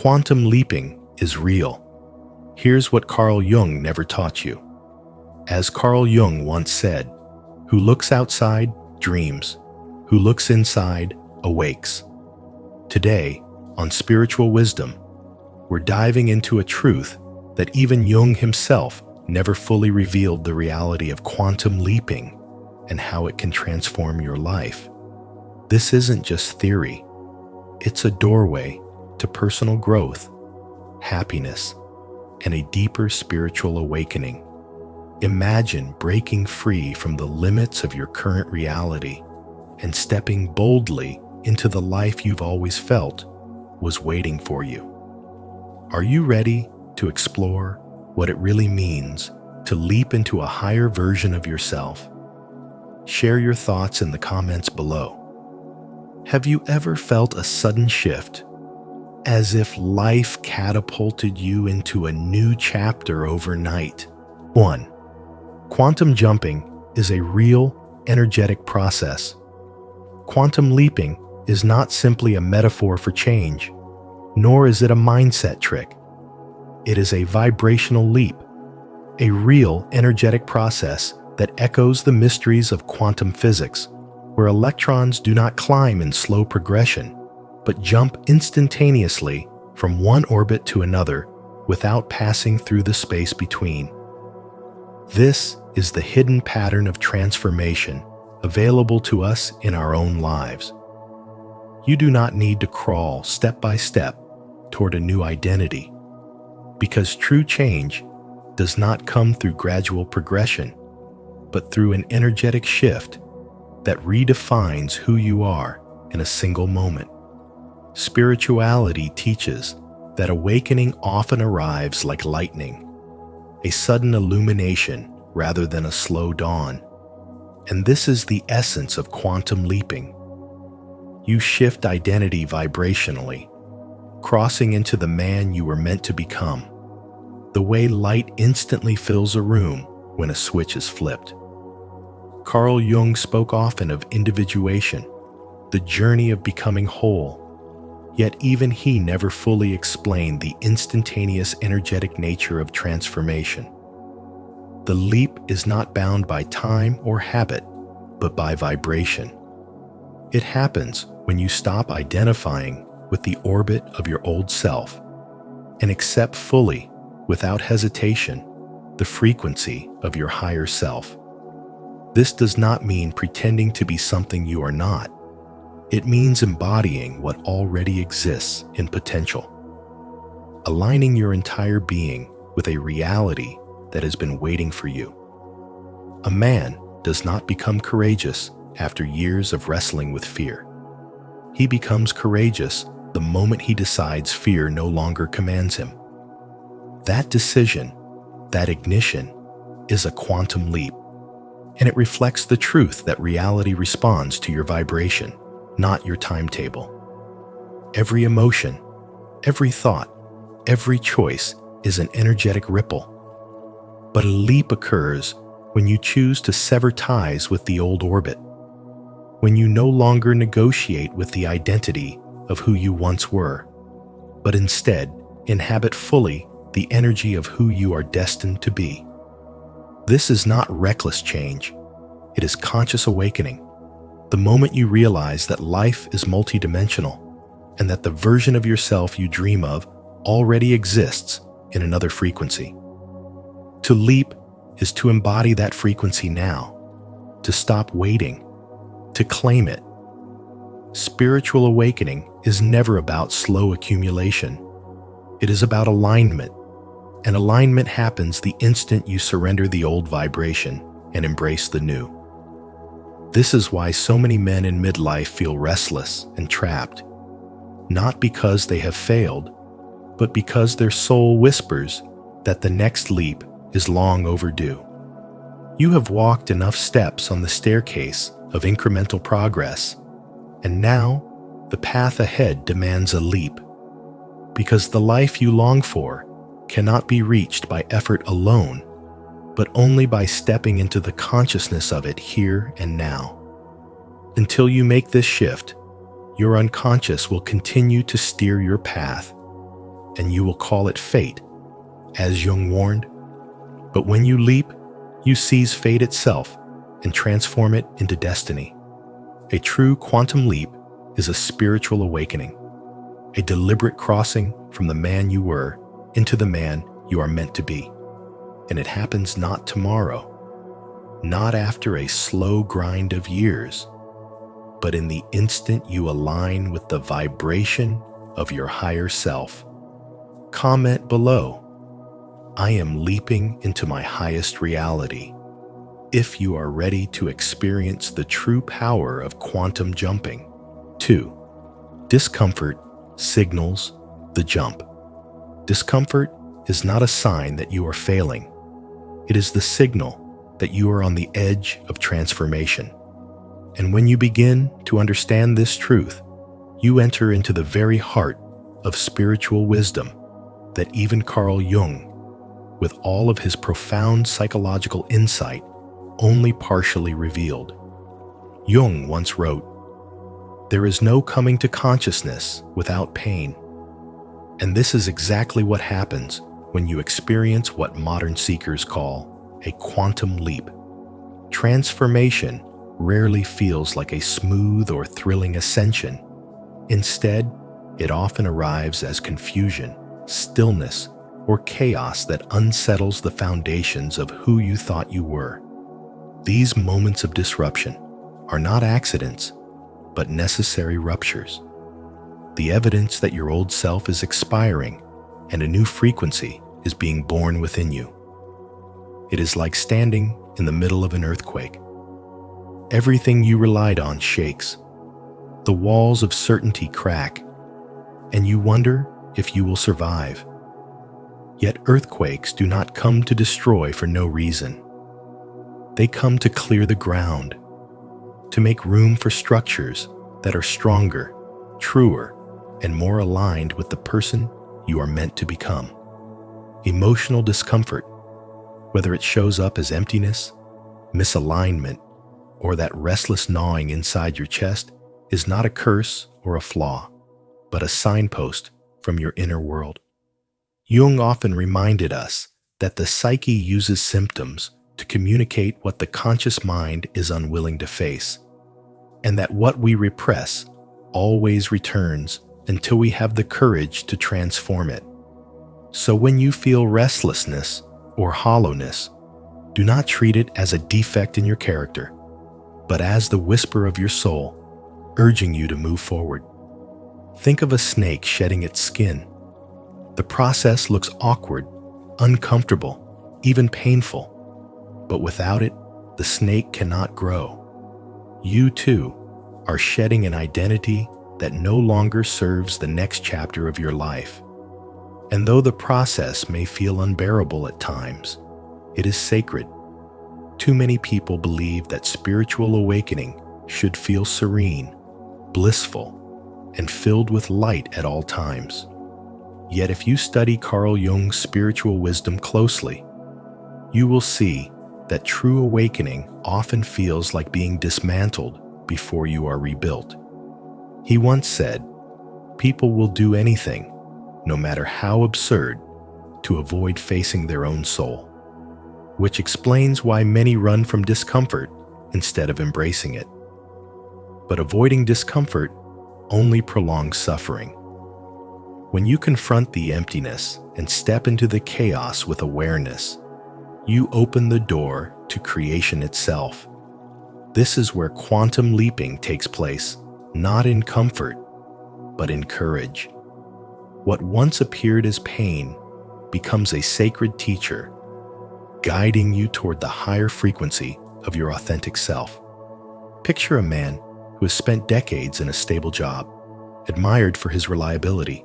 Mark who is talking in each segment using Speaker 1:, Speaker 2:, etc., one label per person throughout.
Speaker 1: Quantum leaping is real. Here's what Carl Jung never taught you. As Carl Jung once said, "Who looks outside dreams, who looks inside awakes." Today, on Spiritual Wisdom, we're diving into a truth that even Jung himself never fully revealed: the reality of quantum leaping and how it can transform your life. This isn't just theory. It's a doorway to personal growth, happiness, and a deeper spiritual awakening. Imagine breaking free from the limits of your current reality and stepping boldly into the life you've always felt was waiting for you. Are you ready to explore what it really means to leap into a higher version of yourself? Share your thoughts in the comments below. Have you ever felt a sudden shift, as if life catapulted you into a new chapter overnight? 1. Quantum jumping is a real, energetic process. Quantum leaping is not simply a metaphor for change, nor is it a mindset trick. It is a vibrational leap, a real, energetic process that echoes the mysteries of quantum physics, where electrons do not climb in slow progression, but jump instantaneously from one orbit to another without passing through the space between. This is the hidden pattern of transformation available to us in our own lives. You do not need to crawl step by step toward a new identity, because true change does not come through gradual progression, but through an energetic shift that redefines who you are in a single moment. Spirituality teaches that awakening often arrives like lightning, a sudden illumination rather than a slow dawn. And this is the essence of quantum leaping. You shift identity vibrationally, crossing into the man you were meant to become, the way light instantly fills a room when a switch is flipped. Carl Jung spoke often of individuation, the journey of becoming whole, yet even he never fully explained the instantaneous energetic nature of transformation. The leap is not bound by time or habit, but by vibration. It happens when you stop identifying with the orbit of your old self and accept fully, without hesitation, the frequency of your higher self. This does not mean pretending to be something you are not. It means embodying what already exists in potential, aligning your entire being with a reality that has been waiting for you. A man does not become courageous after years of wrestling with fear. He becomes courageous the moment he decides fear no longer commands him. That decision, that ignition, is a quantum leap, and it reflects the truth that reality responds to your vibration, not your timetable. Every emotion, every thought, every choice is an energetic ripple. But a leap occurs when you choose to sever ties with the old orbit, when you no longer negotiate with the identity of who you once were, but instead inhabit fully the energy of who you are destined to be. This is not reckless change. It is conscious awakening. The moment you realize that life is multidimensional and that the version of yourself you dream of already exists in another frequency. To leap is to embody that frequency now, to stop waiting, to claim it. Spiritual awakening is never about slow accumulation. It is about alignment, and alignment happens the instant you surrender the old vibration and embrace the new. This is why so many men in midlife feel restless and trapped, not because they have failed, but because their soul whispers that the next leap is long overdue. You have walked enough steps on the staircase of incremental progress, and now the path ahead demands a leap, because the life you long for cannot be reached by effort alone, but only by stepping into the consciousness of it here and now. Until you make this shift, your unconscious will continue to steer your path, and you will call it fate, as Jung warned. But when you leap, you seize fate itself and transform it into destiny. A true quantum leap is a spiritual awakening, a deliberate crossing from the man you were into the man you are meant to be. And it happens not tomorrow, not after a slow grind of years, but in the instant you align with the vibration of your higher self. Comment below, "I am leaping into my highest reality," if you are ready to experience the true power of quantum jumping. 2. Discomfort signals the jump. Discomfort is not a sign that you are failing. It is the signal that you are on the edge of transformation. And when you begin to understand this truth, you enter into the very heart of spiritual wisdom that even Carl Jung, with all of his profound psychological insight, only partially revealed. Jung once wrote, "There is no coming to consciousness without pain." And this is exactly what happens when you experience what modern seekers call a quantum leap. Transformation rarely feels like a smooth or thrilling ascension. Instead, it often arrives as confusion, stillness, or chaos that unsettles the foundations of who you thought you were. These moments of disruption are not accidents, but necessary ruptures. The evidence that your old self is expiring and a new frequency is being born within you. It is like standing in the middle of an earthquake. Everything you relied on shakes. The walls of certainty crack, and you wonder if you will survive. Yet earthquakes do not come to destroy for no reason. They come to clear the ground, to make room for structures that are stronger, truer, and more aligned with the person you are meant to become. Emotional discomfort, whether it shows up as emptiness, misalignment, or that restless gnawing inside your chest, is not a curse or a flaw, but a signpost from your inner world. Jung often reminded us that the psyche uses symptoms to communicate what the conscious mind is unwilling to face, and that what we repress always returns until we have the courage to transform it. So when you feel restlessness or hollowness, do not treat it as a defect in your character, but as the whisper of your soul, urging you to move forward. Think of a snake shedding its skin. The process looks awkward, uncomfortable, even painful, but without it, the snake cannot grow. You too are shedding an identity that no longer serves the next chapter of your life. And though the process may feel unbearable at times, it is sacred. Too many people believe that spiritual awakening should feel serene, blissful, and filled with light at all times. Yet if you study Carl Jung's spiritual wisdom closely, you will see that true awakening often feels like being dismantled before you are rebuilt. He once said, "People will do anything, no matter how absurd, to avoid facing their own soul," which explains why many run from discomfort instead of embracing it. But avoiding discomfort only prolongs suffering. When you confront the emptiness and step into the chaos with awareness, you open the door to creation itself. This is where quantum leaping takes place, not in comfort, but in courage. What once appeared as pain becomes a sacred teacher, guiding you toward the higher frequency of your authentic self. Picture a man who has spent decades in a stable job, admired for his reliability,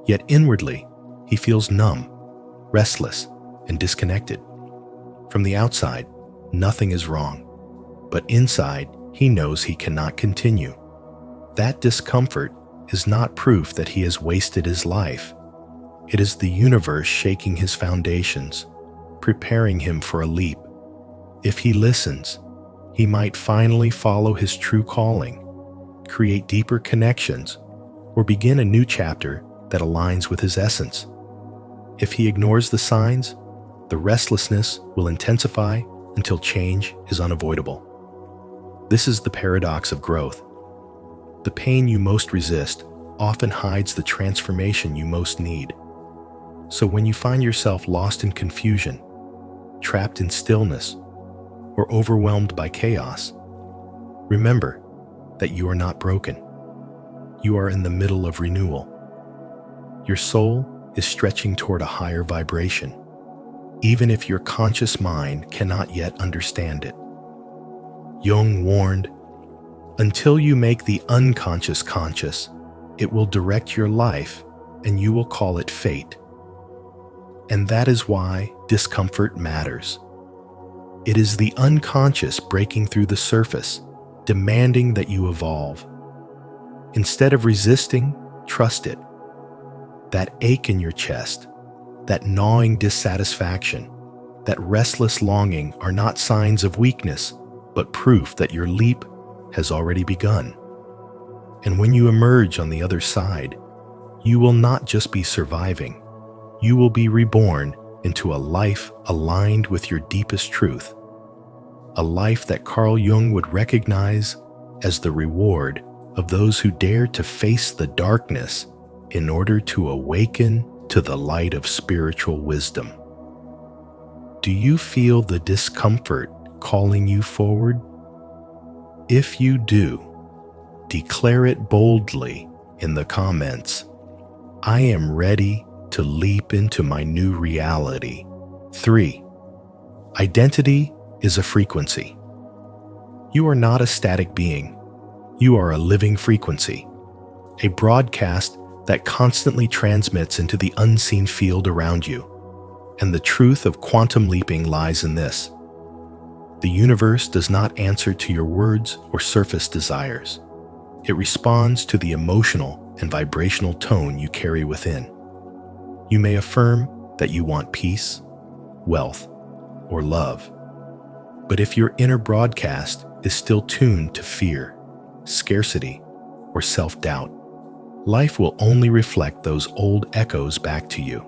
Speaker 1: yet inwardly he feels numb, restless, and disconnected. From the outside, nothing is wrong, but inside he knows he cannot continue. That discomfort is not proof that he has wasted his life. It is the universe shaking his foundations, preparing him for a leap. If he listens, he might finally follow his true calling, create deeper connections, or begin a new chapter that aligns with his essence. If he ignores the signs, the restlessness will intensify until change is unavoidable. This is the paradox of growth. The pain you most resist often hides the transformation you most need. So when you find yourself lost in confusion, trapped in stillness, or overwhelmed by chaos, remember that you are not broken. You are in the middle of renewal. Your soul is stretching toward a higher vibration, even if your conscious mind cannot yet understand it. Jung warned, "Until you make the unconscious conscious, it will direct your life and you will call it fate." And that is why discomfort matters. It is the unconscious breaking through the surface, demanding that you evolve. Instead of resisting, trust it. That ache in your chest, that gnawing dissatisfaction, that restless longing are not signs of weakness, but proof that your leap has already begun. And when you emerge on the other side, you will not just be surviving, you will be reborn into a life aligned with your deepest truth. A life that Carl Jung would recognize as the reward of those who dare to face the darkness in order to awaken to the light of spiritual wisdom. Do you feel the discomfort calling you forward? If you do, declare it boldly in the comments. I am ready to leap into my new reality. 3. Identity is a frequency. You are not a static being. You are a living frequency, a broadcast that constantly transmits into the unseen field around you. And the truth of quantum leaping lies in this. The universe does not answer to your words or surface desires. It responds to the emotional and vibrational tone you carry within. You may affirm that you want peace, wealth, or love. But if your inner broadcast is still tuned to fear, scarcity, or self-doubt, life will only reflect those old echoes back to you.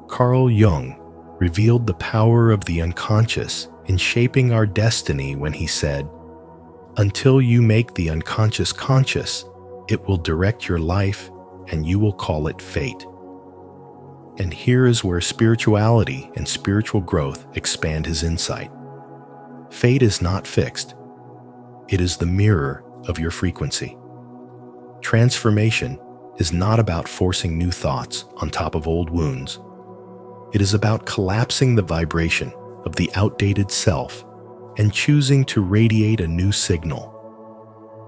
Speaker 1: Carl Jung revealed the power of the unconscious in shaping our destiny when he said, "Until you make the unconscious conscious, it will direct your life and you will call it fate." And here is where spirituality and spiritual growth expand his insight. Fate is not fixed. It is the mirror of your frequency. Transformation is not about forcing new thoughts on top of old wounds. It is about collapsing the vibration of the outdated self and choosing to radiate a new signal,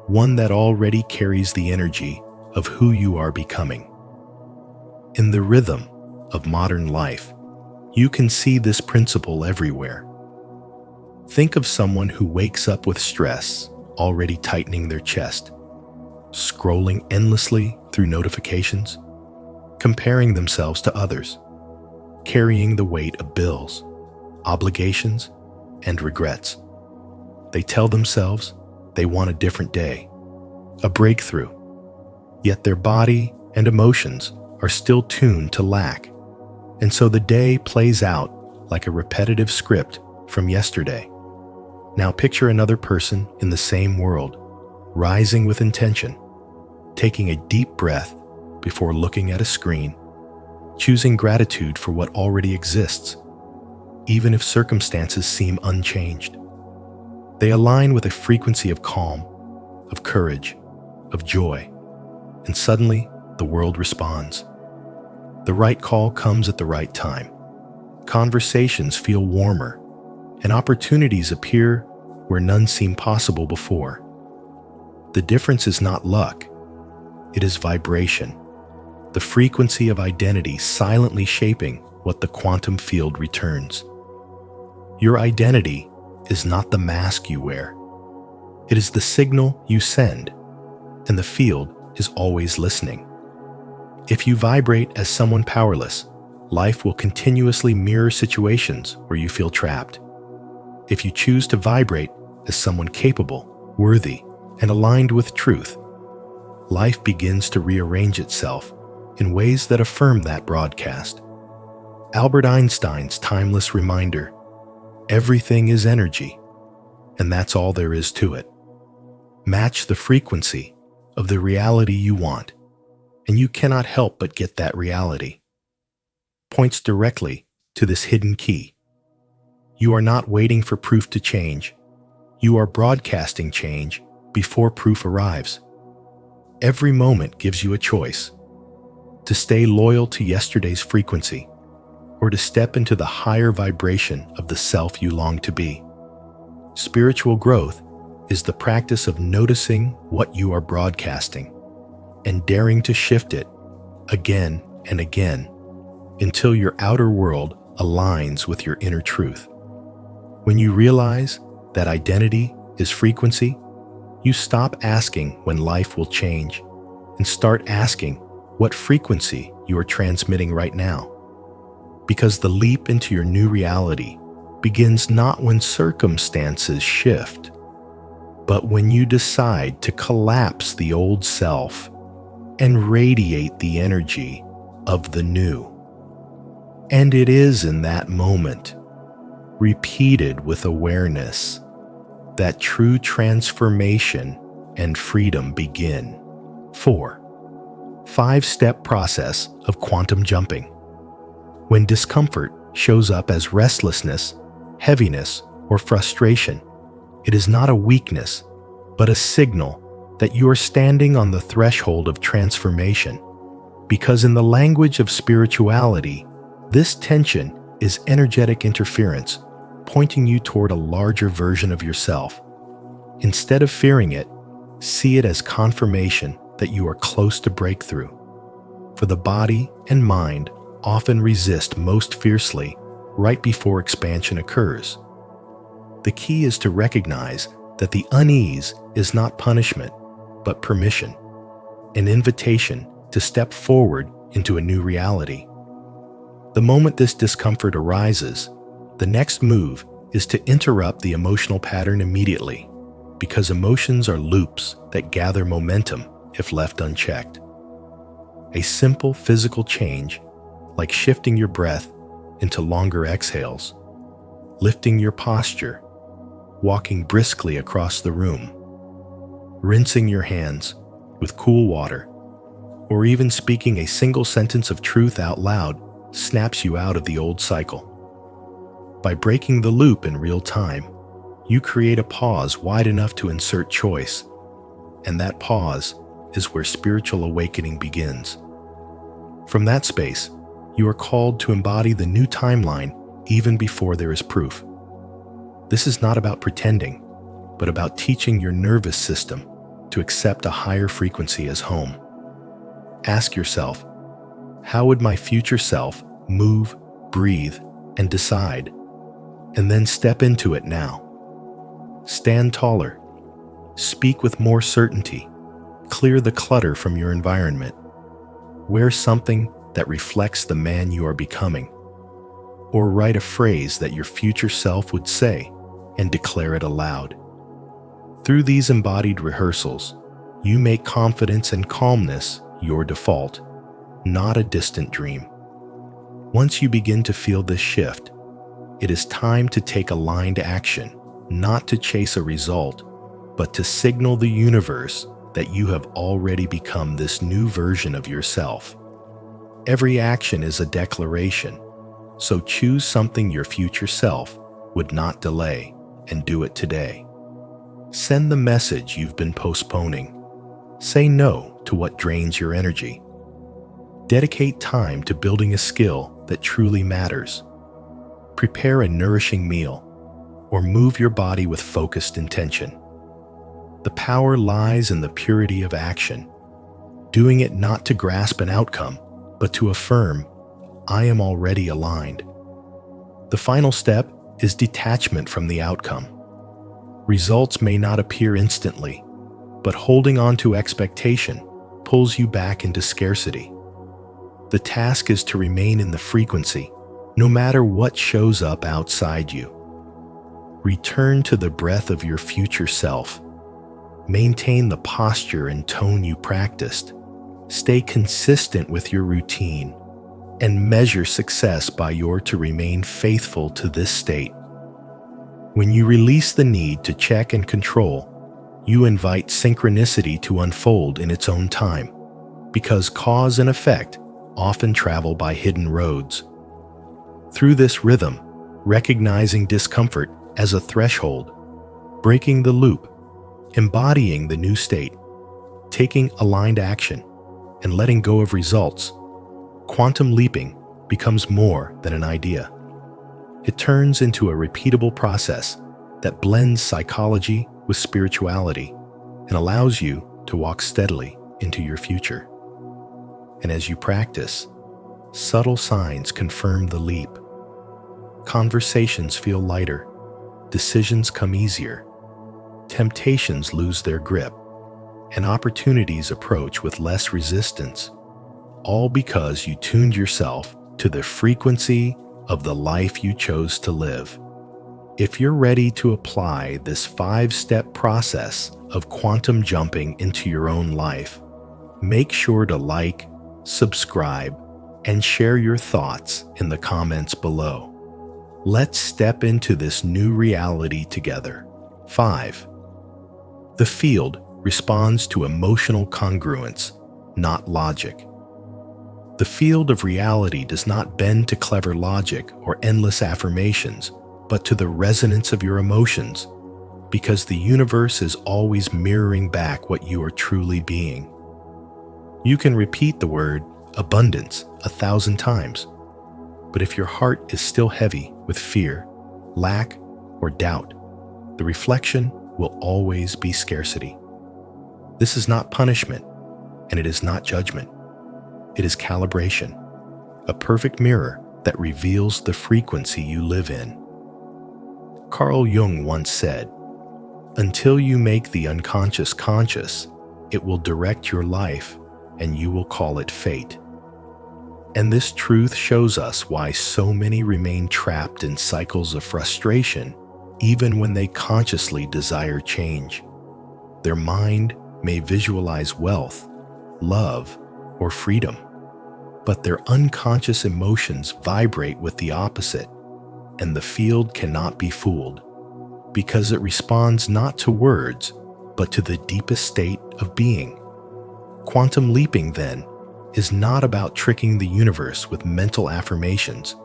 Speaker 1: one that already carries the energy of who you are becoming. In the rhythm of modern life, you can see this principle everywhere. Think of someone who wakes up with stress already tightening their chest, scrolling endlessly through notifications, comparing themselves to others, carrying the weight of bills, obligations, and regrets. They tell themselves they want a different day, a breakthrough, yet their body and emotions are still tuned to lack. And so the day plays out like a repetitive script from yesterday. Now picture another person in the same world, rising with intention, taking a deep breath before looking at a screen, choosing gratitude for what already exists, even if circumstances seem unchanged. They align with a frequency of calm, of courage, of joy, and suddenly the world responds. The right call comes at the right time. Conversations feel warmer, and opportunities appear where none seemed possible before. The difference is not luck, it is vibration, the frequency of identity silently shaping what the quantum field returns. Your identity is not the mask you wear. It is the signal you send, and the field is always listening. If you vibrate as someone powerless, life will continuously mirror situations where you feel trapped. If you choose to vibrate as someone capable, worthy, and aligned with truth, life begins to rearrange itself in ways that affirm that broadcast. Albert Einstein's timeless reminder: everything is energy, and that's all there is to it. Match the frequency of the reality you want, and you cannot help but get that reality. Points directly to this hidden key. You are not waiting for proof to change. You are broadcasting change before proof arrives. Every moment gives you a choice: to stay loyal to yesterday's frequency, or to step into the higher vibration of the self you long to be. Spiritual growth is the practice of noticing what you are broadcasting and daring to shift it again and again until your outer world aligns with your inner truth. When you realize that identity is frequency, you stop asking when life will change and start asking what frequency you are transmitting right now. Because the leap into your new reality begins not when circumstances shift, but when you decide to collapse the old self and radiate the energy of the new. And it is in that moment, repeated with awareness, that true transformation and freedom begin. 4. 5-step process of quantum jumping. When discomfort shows up as restlessness, heaviness, or frustration, it is not a weakness, but a signal that you are standing on the threshold of transformation. Because in the language of spirituality, this tension is energetic interference, pointing you toward a larger version of yourself. Instead of fearing it, see it as confirmation that you are close to breakthrough. For the body and mind often resist most fiercely right before expansion occurs. The key is to recognize that the unease is not punishment, but permission, an invitation to step forward into a new reality. The moment this discomfort arises, the next move is to interrupt the emotional pattern immediately, because emotions are loops that gather momentum if left unchecked. A simple physical change, like shifting your breath into longer exhales, lifting your posture, walking briskly across the room, rinsing your hands with cool water, or even speaking a single sentence of truth out loud snaps you out of the old cycle. By breaking the loop in real time, you create a pause wide enough to insert choice, and that pause is where spiritual awakening begins. From that space, you are called to embody the new timeline even before there is proof. This is not about pretending, but about teaching your nervous system to accept a higher frequency as home. Ask yourself, how would my future self move, breathe, and decide? And then step into it now. Stand taller. Speak with more certainty. Clear the clutter from your environment. Wear something that reflects the man you are becoming. Or write a phrase that your future self would say and declare it aloud. Through these embodied rehearsals, you make confidence and calmness your default, not a distant dream. Once you begin to feel this shift, it is time to take aligned action, not to chase a result, but to signal the universe that you have already become this new version of yourself. Every action is a declaration, so choose something your future self would not delay and do it today. Send the message you've been postponing. Say no to what drains your energy. Dedicate time to building a skill that truly matters. Prepare a nourishing meal, or move your body with focused intention. The power lies in the purity of action, doing it not to grasp an outcome, but to affirm, I am already aligned. The final step is detachment from the outcome. Results may not appear instantly, but holding on to expectation pulls you back into scarcity. The task is to remain in the frequency, no matter what shows up outside you. Return to the breath of your future self. Maintain the posture and tone you practiced. Stay consistent with your routine, and measure success by your to remain faithful to this state. When you release the need to check and control, you invite synchronicity to unfold in its own time, because cause and effect often travel by hidden roads. Through this rhythm, recognizing discomfort as a threshold, breaking the loop, embodying the new state, taking aligned action, and letting go of results, quantum leaping becomes more than an idea. It turns into a repeatable process that blends psychology with spirituality and allows you to walk steadily into your future. And as you practice, subtle signs confirm the leap. Conversations feel lighter, decisions come easier, temptations lose their grip, and opportunities approach with less resistance, all because you tuned yourself to the frequency of the life you chose to live. If you're ready to apply this 5-step process of quantum jumping into your own life, make sure to like, subscribe, and share your thoughts in the comments below. Let's step into this new reality together. 5. The field responds to emotional congruence, not logic. The field of reality does not bend to clever logic or endless affirmations, but to the resonance of your emotions, because the universe is always mirroring back what you are truly being. You can repeat the word abundance 1,000 times, but if your heart is still heavy with fear, lack, or doubt, the reflection will always be scarcity. This is not punishment, and it is not judgment. It is calibration, a perfect mirror that reveals the frequency you live in. Carl Jung once said, "Until you make the unconscious conscious, it will direct your life, and you will call it fate." And this truth shows us why so many remain trapped in cycles of frustration, even when they consciously desire change. Their mind may visualize wealth, love, or freedom, but their unconscious emotions vibrate with the opposite, and the field cannot be fooled, because it responds not to words, but to the deepest state of being. Quantum leaping, then, is not about tricking the universe with mental affirmations,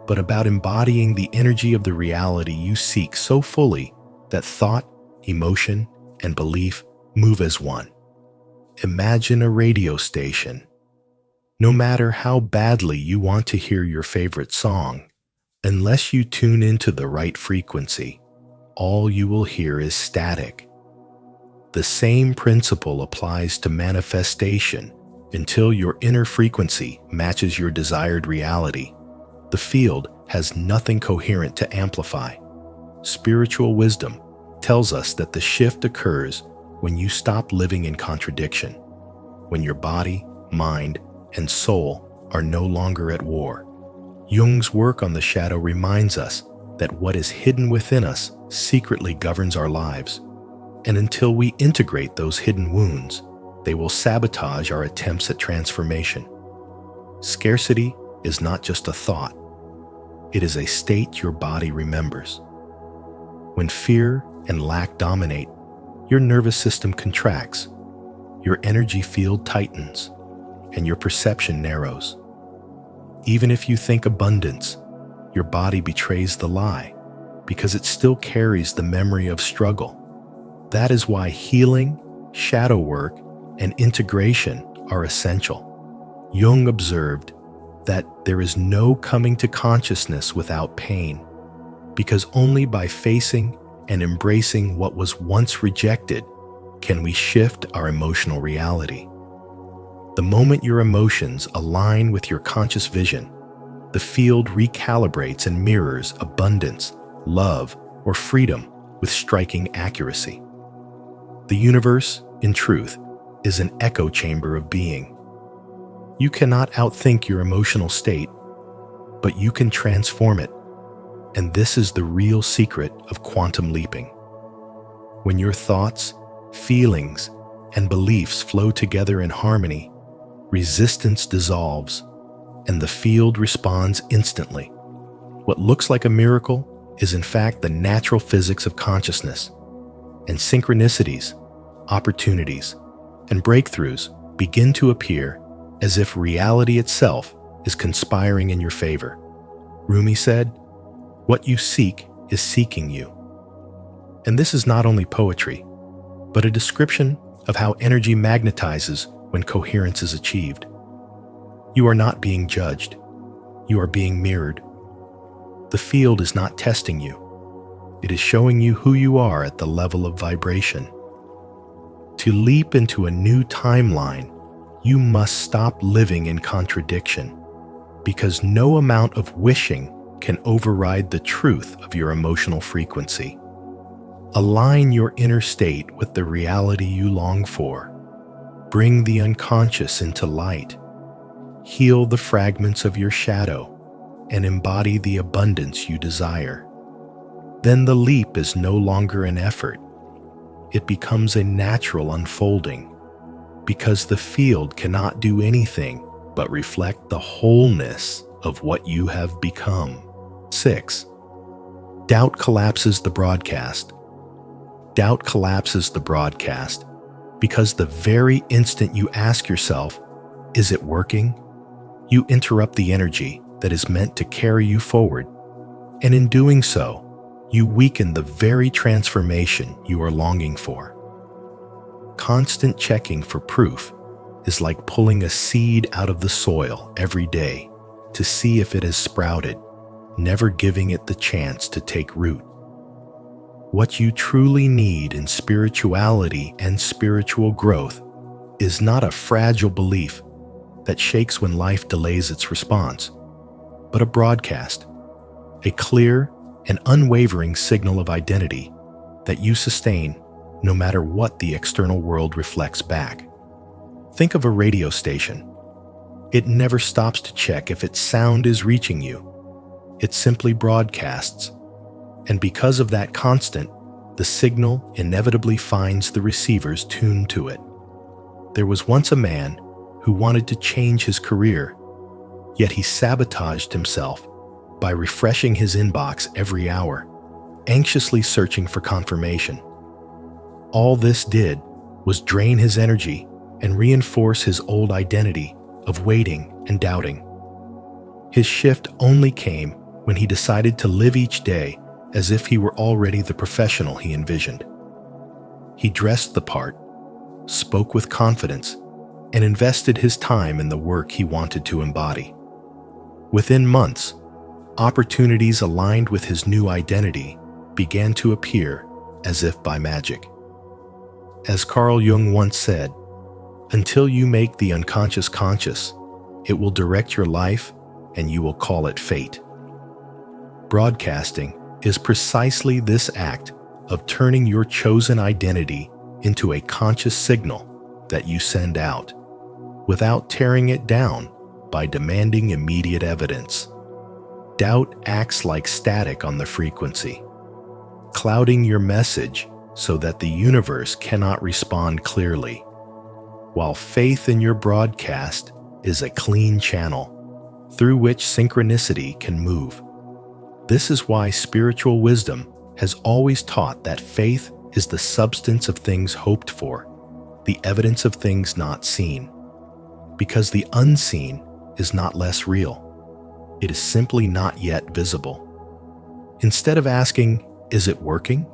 Speaker 1: but about embodying the energy of the reality you seek so fully that thought, emotion, and belief move as one. Imagine a radio station. No matter how badly you want to hear your favorite song, unless you tune into the right frequency, all you will hear is static. The same principle applies to manifestation. Until your inner frequency matches your desired reality, the field has nothing coherent to amplify. Spiritual wisdom tells us that the shift occurs when you stop living in contradiction, when your body, mind, and soul are no longer at war. Jung's work on the shadow reminds us that what is hidden within us secretly governs our lives, and until we integrate those hidden wounds, they will sabotage our attempts at transformation. Scarcity is not just a thought. It is a state your body remembers. When fear and lack dominate, your nervous system contracts, your energy field tightens, and your perception narrows. Even if you think abundance, your body betrays the lie, because it still carries the memory of struggle. That is why healing, shadow work, and integration are essential. Jung observed that there is no coming to consciousness without pain, because only by facing and embracing what was once rejected can we shift our emotional reality. The moment your emotions align with your conscious vision, the field recalibrates and mirrors abundance, love, or freedom with striking accuracy. The universe, in truth, is an echo chamber of being. You cannot outthink your emotional state, but you can transform it. And this is the real secret of quantum leaping. When your thoughts, feelings, and beliefs flow together in harmony, resistance dissolves, and the field responds instantly. What looks like a miracle is in fact the natural physics of consciousness, and synchronicities, opportunities, and breakthroughs begin to appear as if reality itself is conspiring in your favor. Rumi said, "What you seek is seeking you." And this is not only poetry, but a description of how energy magnetizes when coherence is achieved. You are not being judged. You are being mirrored. The field is not testing you. It is showing you who you are at the level of vibration. To leap into a new timeline, you must stop living in contradiction, because no amount of wishing can override the truth of your emotional frequency. Align your inner state with the reality you long for. Bring the unconscious into light. Heal the fragments of your shadow and embody the abundance you desire. Then the leap is no longer an effort. It becomes a natural unfolding, because the field cannot do anything but reflect the wholeness of what you have become. 6. Doubt collapses the broadcast. Doubt collapses the broadcast because the very instant you ask yourself, "Is it working?" you interrupt the energy that is meant to carry you forward, and in doing so, you weaken the very transformation you are longing for. Constant checking for proof is like pulling a seed out of the soil every day to see if it has sprouted, never giving it the chance to take root. What you truly need in spirituality and spiritual growth is not a fragile belief that shakes when life delays its response, but a broadcast, a clear and unwavering signal of identity that you sustain no matter what the external world reflects back. Think of a radio station. It never stops to check if its sound is reaching you. It simply broadcasts, and because of that constant, the signal inevitably finds the receivers tuned to it. There was once a man who wanted to change his career, yet he sabotaged himself by refreshing his inbox every hour, anxiously searching for confirmation. All this did was drain his energy and reinforce his old identity of waiting and doubting. His shift only came when he decided to live each day as if he were already the professional he envisioned. He dressed the part, spoke with confidence, and invested his time in the work he wanted to embody. Within months, opportunities aligned with his new identity began to appear as if by magic. As Carl Jung once said, "Until you make the unconscious conscious, it will direct your life and you will call it fate." Broadcasting is precisely this act of turning your chosen identity into a conscious signal that you send out, without tearing it down by demanding immediate evidence. Doubt acts like static on the frequency, clouding your message so that the universe cannot respond clearly, while faith in your broadcast is a clean channel through which synchronicity can move. This is why spiritual wisdom has always taught that faith is the substance of things hoped for, the evidence of things not seen. Because the unseen is not less real. It is simply not yet visible. Instead of asking, "Is it working?"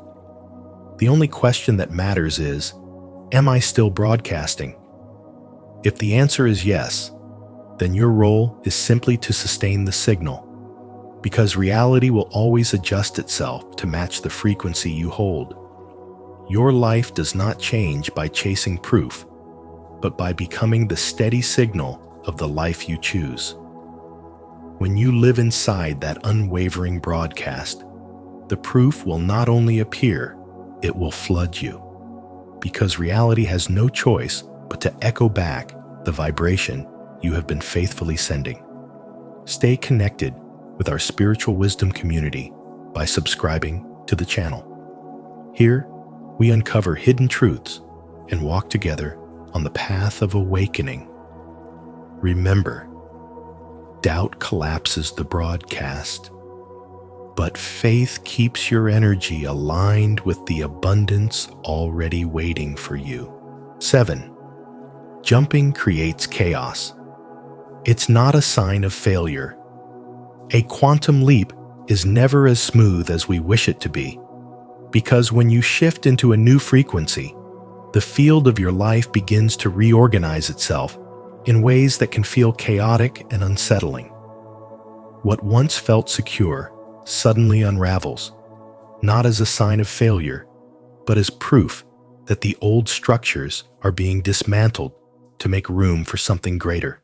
Speaker 1: the only question that matters is, "Am I still broadcasting?" If the answer is yes, then your role is simply to sustain the signal, because reality will always adjust itself to match the frequency you hold. Your life does not change by chasing proof, but by becoming the steady signal of the life you choose. When you live inside that unwavering broadcast, the proof will not only appear, it will flood you, because reality has no choice but to echo back the vibration you have been faithfully sending. Stay connected with our spiritual wisdom community by subscribing to the channel. Here, we uncover hidden truths and walk together on the path of awakening. Remember, Doubt collapses the broadcast, but faith keeps your energy aligned with the abundance already waiting for you. 7. Jumping creates chaos. It's not a sign of failure. A quantum leap is never as smooth as we wish it to be, because when you shift into a new frequency, the field of your life begins to reorganize itself in ways that can feel chaotic and unsettling. What once felt secure suddenly unravels, not as a sign of failure, but as proof that the old structures are being dismantled to make room for something greater.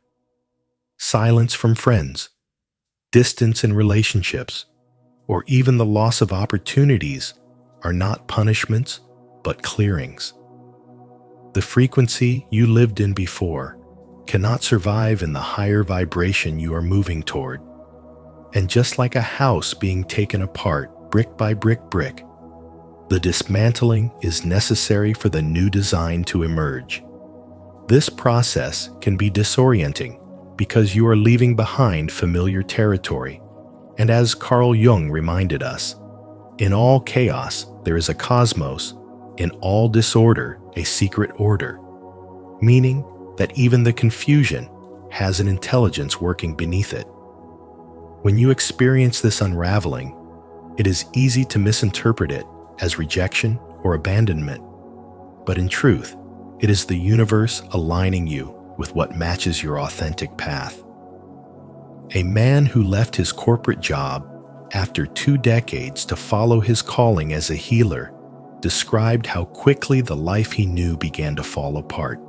Speaker 1: Silence from friends, distance in relationships, or even the loss of opportunities are not punishments, but clearings. The frequency you lived in before cannot survive in the higher vibration you are moving toward. And just like a house being taken apart brick by brick, the dismantling is necessary for the new design to emerge. This process can be disorienting because you are leaving behind familiar territory. And as Carl Jung reminded us, in all chaos there is a cosmos, in all disorder a secret order, meaning that even the confusion has an intelligence working beneath it. When you experience this unraveling, it is easy to misinterpret it as rejection or abandonment, but in truth, it is the universe aligning you with what matches your authentic path. A man who left his corporate job after 2 decades to follow his calling as a healer described how quickly the life he knew began to fall apart.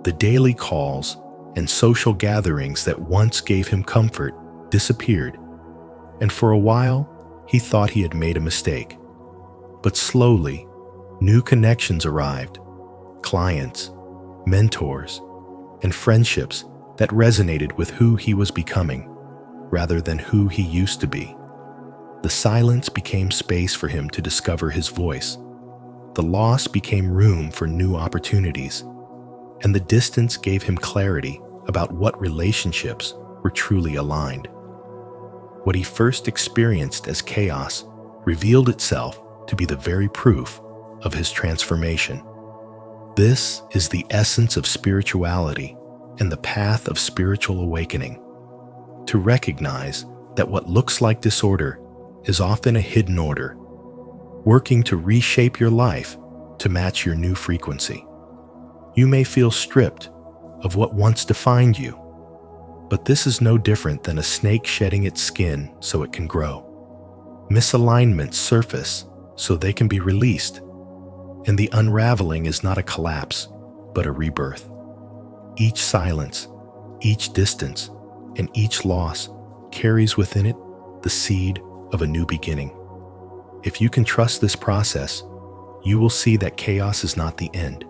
Speaker 1: The daily calls and social gatherings that once gave him comfort disappeared, and for a while he thought he had made a mistake. But slowly, new connections arrived, clients, mentors, and friendships that resonated with who he was becoming, rather than who he used to be. The silence became space for him to discover his voice. The loss became room for new opportunities, and the distance gave him clarity about what relationships were truly aligned. What he first experienced as chaos revealed itself to be the very proof of his transformation. This is the essence of spirituality and the path of spiritual awakening. To recognize that what looks like disorder is often a hidden order, working to reshape your life to match your new frequency. You may feel stripped of what once defined you, but this is no different than a snake shedding its skin so it can grow. Misalignments surface so they can be released, and the unraveling is not a collapse, but a rebirth. Each silence, each distance, and each loss carries within it the seed of a new beginning. If you can trust this process, you will see that chaos is not the end.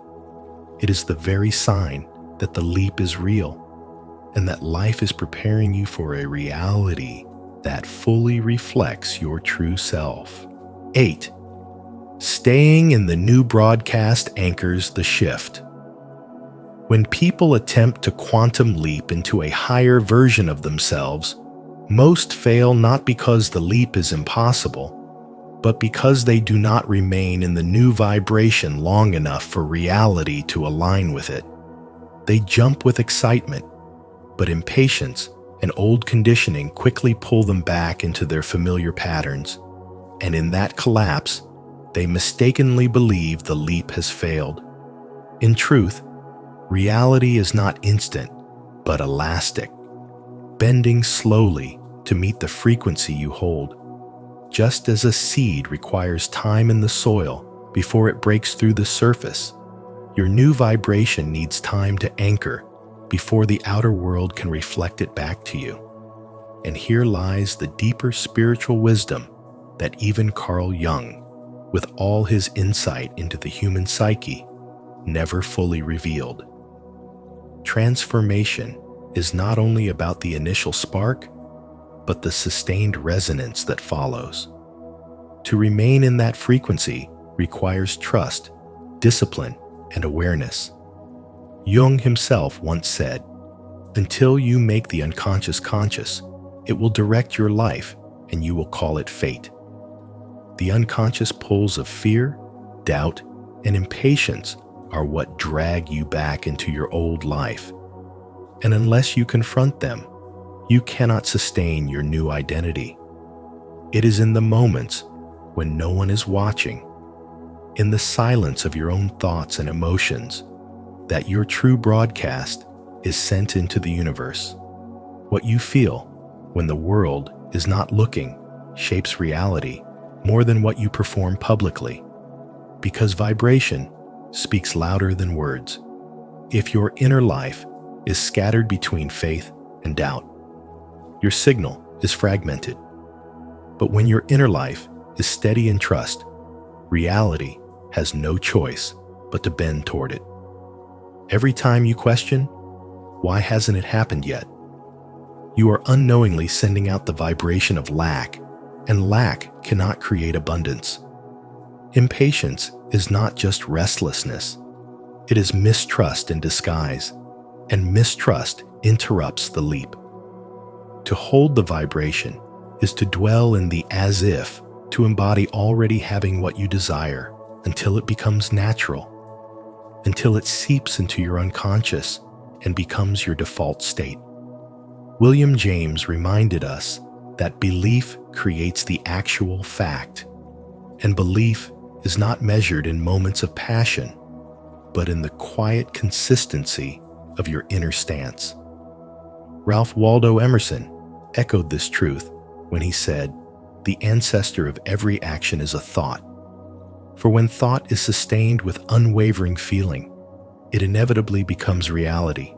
Speaker 1: It is the very sign that the leap is real, and that life is preparing you for a reality that fully reflects your true self. 8. Staying in the new broadcast anchors the shift. When people attempt to quantum leap into a higher version of themselves, most fail not because the leap is impossible, but because they do not remain in the new vibration long enough for reality to align with it. They jump with excitement, but impatience and old conditioning quickly pull them back into their familiar patterns, and in that collapse, they mistakenly believe the leap has failed. In truth, reality is not instant, but elastic, bending slowly to meet the frequency you hold. Just as a seed requires time in the soil before it breaks through the surface, your new vibration needs time to anchor before the outer world can reflect it back to you. And here lies the deeper spiritual wisdom that even Carl Jung, with all his insight into the human psyche, never fully revealed. Transformation is not only about the initial spark, but the sustained resonance that follows. To remain in that frequency requires trust, discipline, and awareness. Jung himself once said, Until you make the unconscious conscious, it will direct your life and you will call it fate. The unconscious pulls of fear, doubt, and impatience are what drag you back into your old life. And unless you confront them, you cannot sustain your new identity. It is in the moments when no one is watching, in the silence of your own thoughts and emotions, that your true broadcast is sent into the universe. What you feel when the world is not looking shapes reality more than what you perform publicly, because vibration speaks louder than words. If your inner life is scattered between faith and doubt, your signal is fragmented. But when your inner life is steady in trust, reality has no choice but to bend toward it. Every time you question, why hasn't it happened yet? You are unknowingly sending out the vibration of lack, and lack cannot create abundance. Impatience is not just restlessness. It is mistrust in disguise, and mistrust interrupts the leap. To hold the vibration is to dwell in the as if, to embody already having what you desire until it becomes natural, until it seeps into your unconscious and becomes your default state. William James reminded us that belief creates the actual fact, and belief is not measured in moments of passion, but in the quiet consistency of your inner stance. Ralph Waldo Emerson echoed this truth when he said, "The ancestor of every action is a thought." For when thought is sustained with unwavering feeling, it inevitably becomes reality.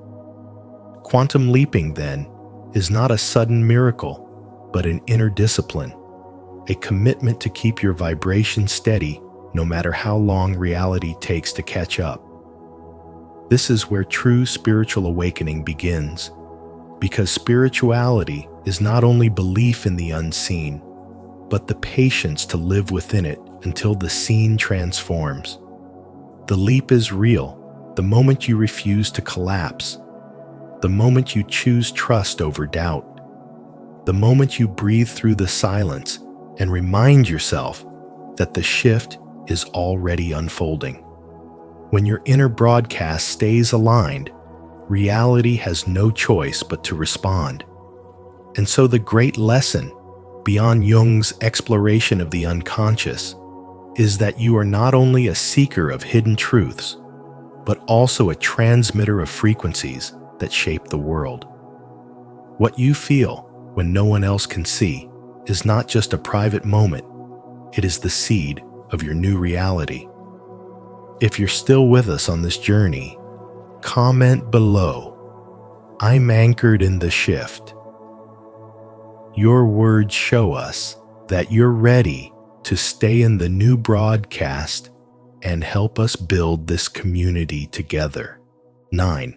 Speaker 1: Quantum leaping, then, is not a sudden miracle, but an inner discipline, a commitment to keep your vibration steady no matter how long reality takes to catch up. This is where true spiritual awakening begins, because spirituality is not only belief in the unseen, but the patience to live within it until the scene transforms. The leap is real the moment you refuse to collapse, the moment you choose trust over doubt, the moment you breathe through the silence and remind yourself that the shift is already unfolding. When your inner broadcast stays aligned, reality has no choice but to respond. And so the great lesson, beyond Jung's exploration of the unconscious, is that you are not only a seeker of hidden truths, but also a transmitter of frequencies that shape the world. What you feel when no one else can see is not just a private moment, it is the seed of your new reality. If you're still with us on this journey, comment below, "I'm anchored in the shift." Your words show us that you're ready to stay in the new broadcast and help us build this community together. 9.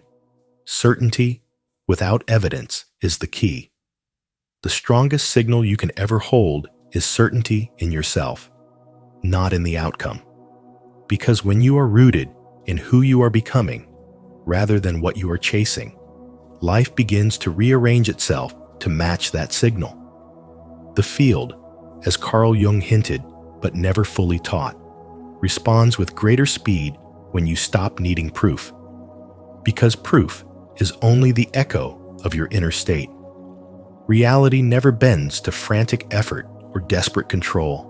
Speaker 1: Certainty without evidence is the key. The strongest signal you can ever hold is certainty in yourself, not in the outcome. Because when you are rooted in who you are becoming, rather than what you are chasing, life begins to rearrange itself to match that signal. The field, as Carl Jung hinted but never fully taught, responds with greater speed when you stop needing proof. Because proof is only the echo of your inner state. Reality never bends to frantic effort or desperate control.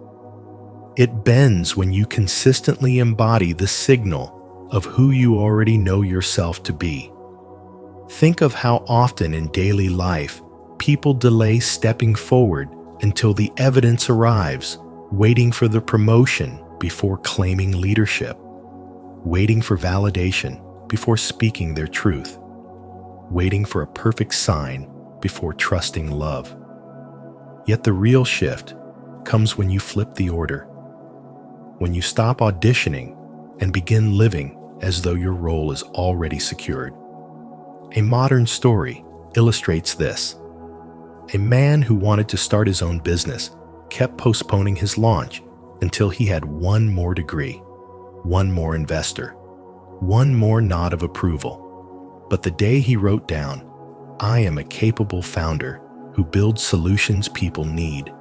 Speaker 1: It bends when you consistently embody the signal of who you already know yourself to be. Think of how often in daily life people delay stepping forward until the evidence arrives, waiting for the promotion before claiming leadership, waiting for validation before speaking their truth, waiting for a perfect sign before trusting love. Yet the real shift comes when you flip the order, when you stop auditioning and begin living as though your role is already secured. A modern story illustrates this. A man who wanted to start his own business kept postponing his launch until he had one more degree, one more investor, one more nod of approval. But the day he wrote down, I am a capable founder who builds solutions people need,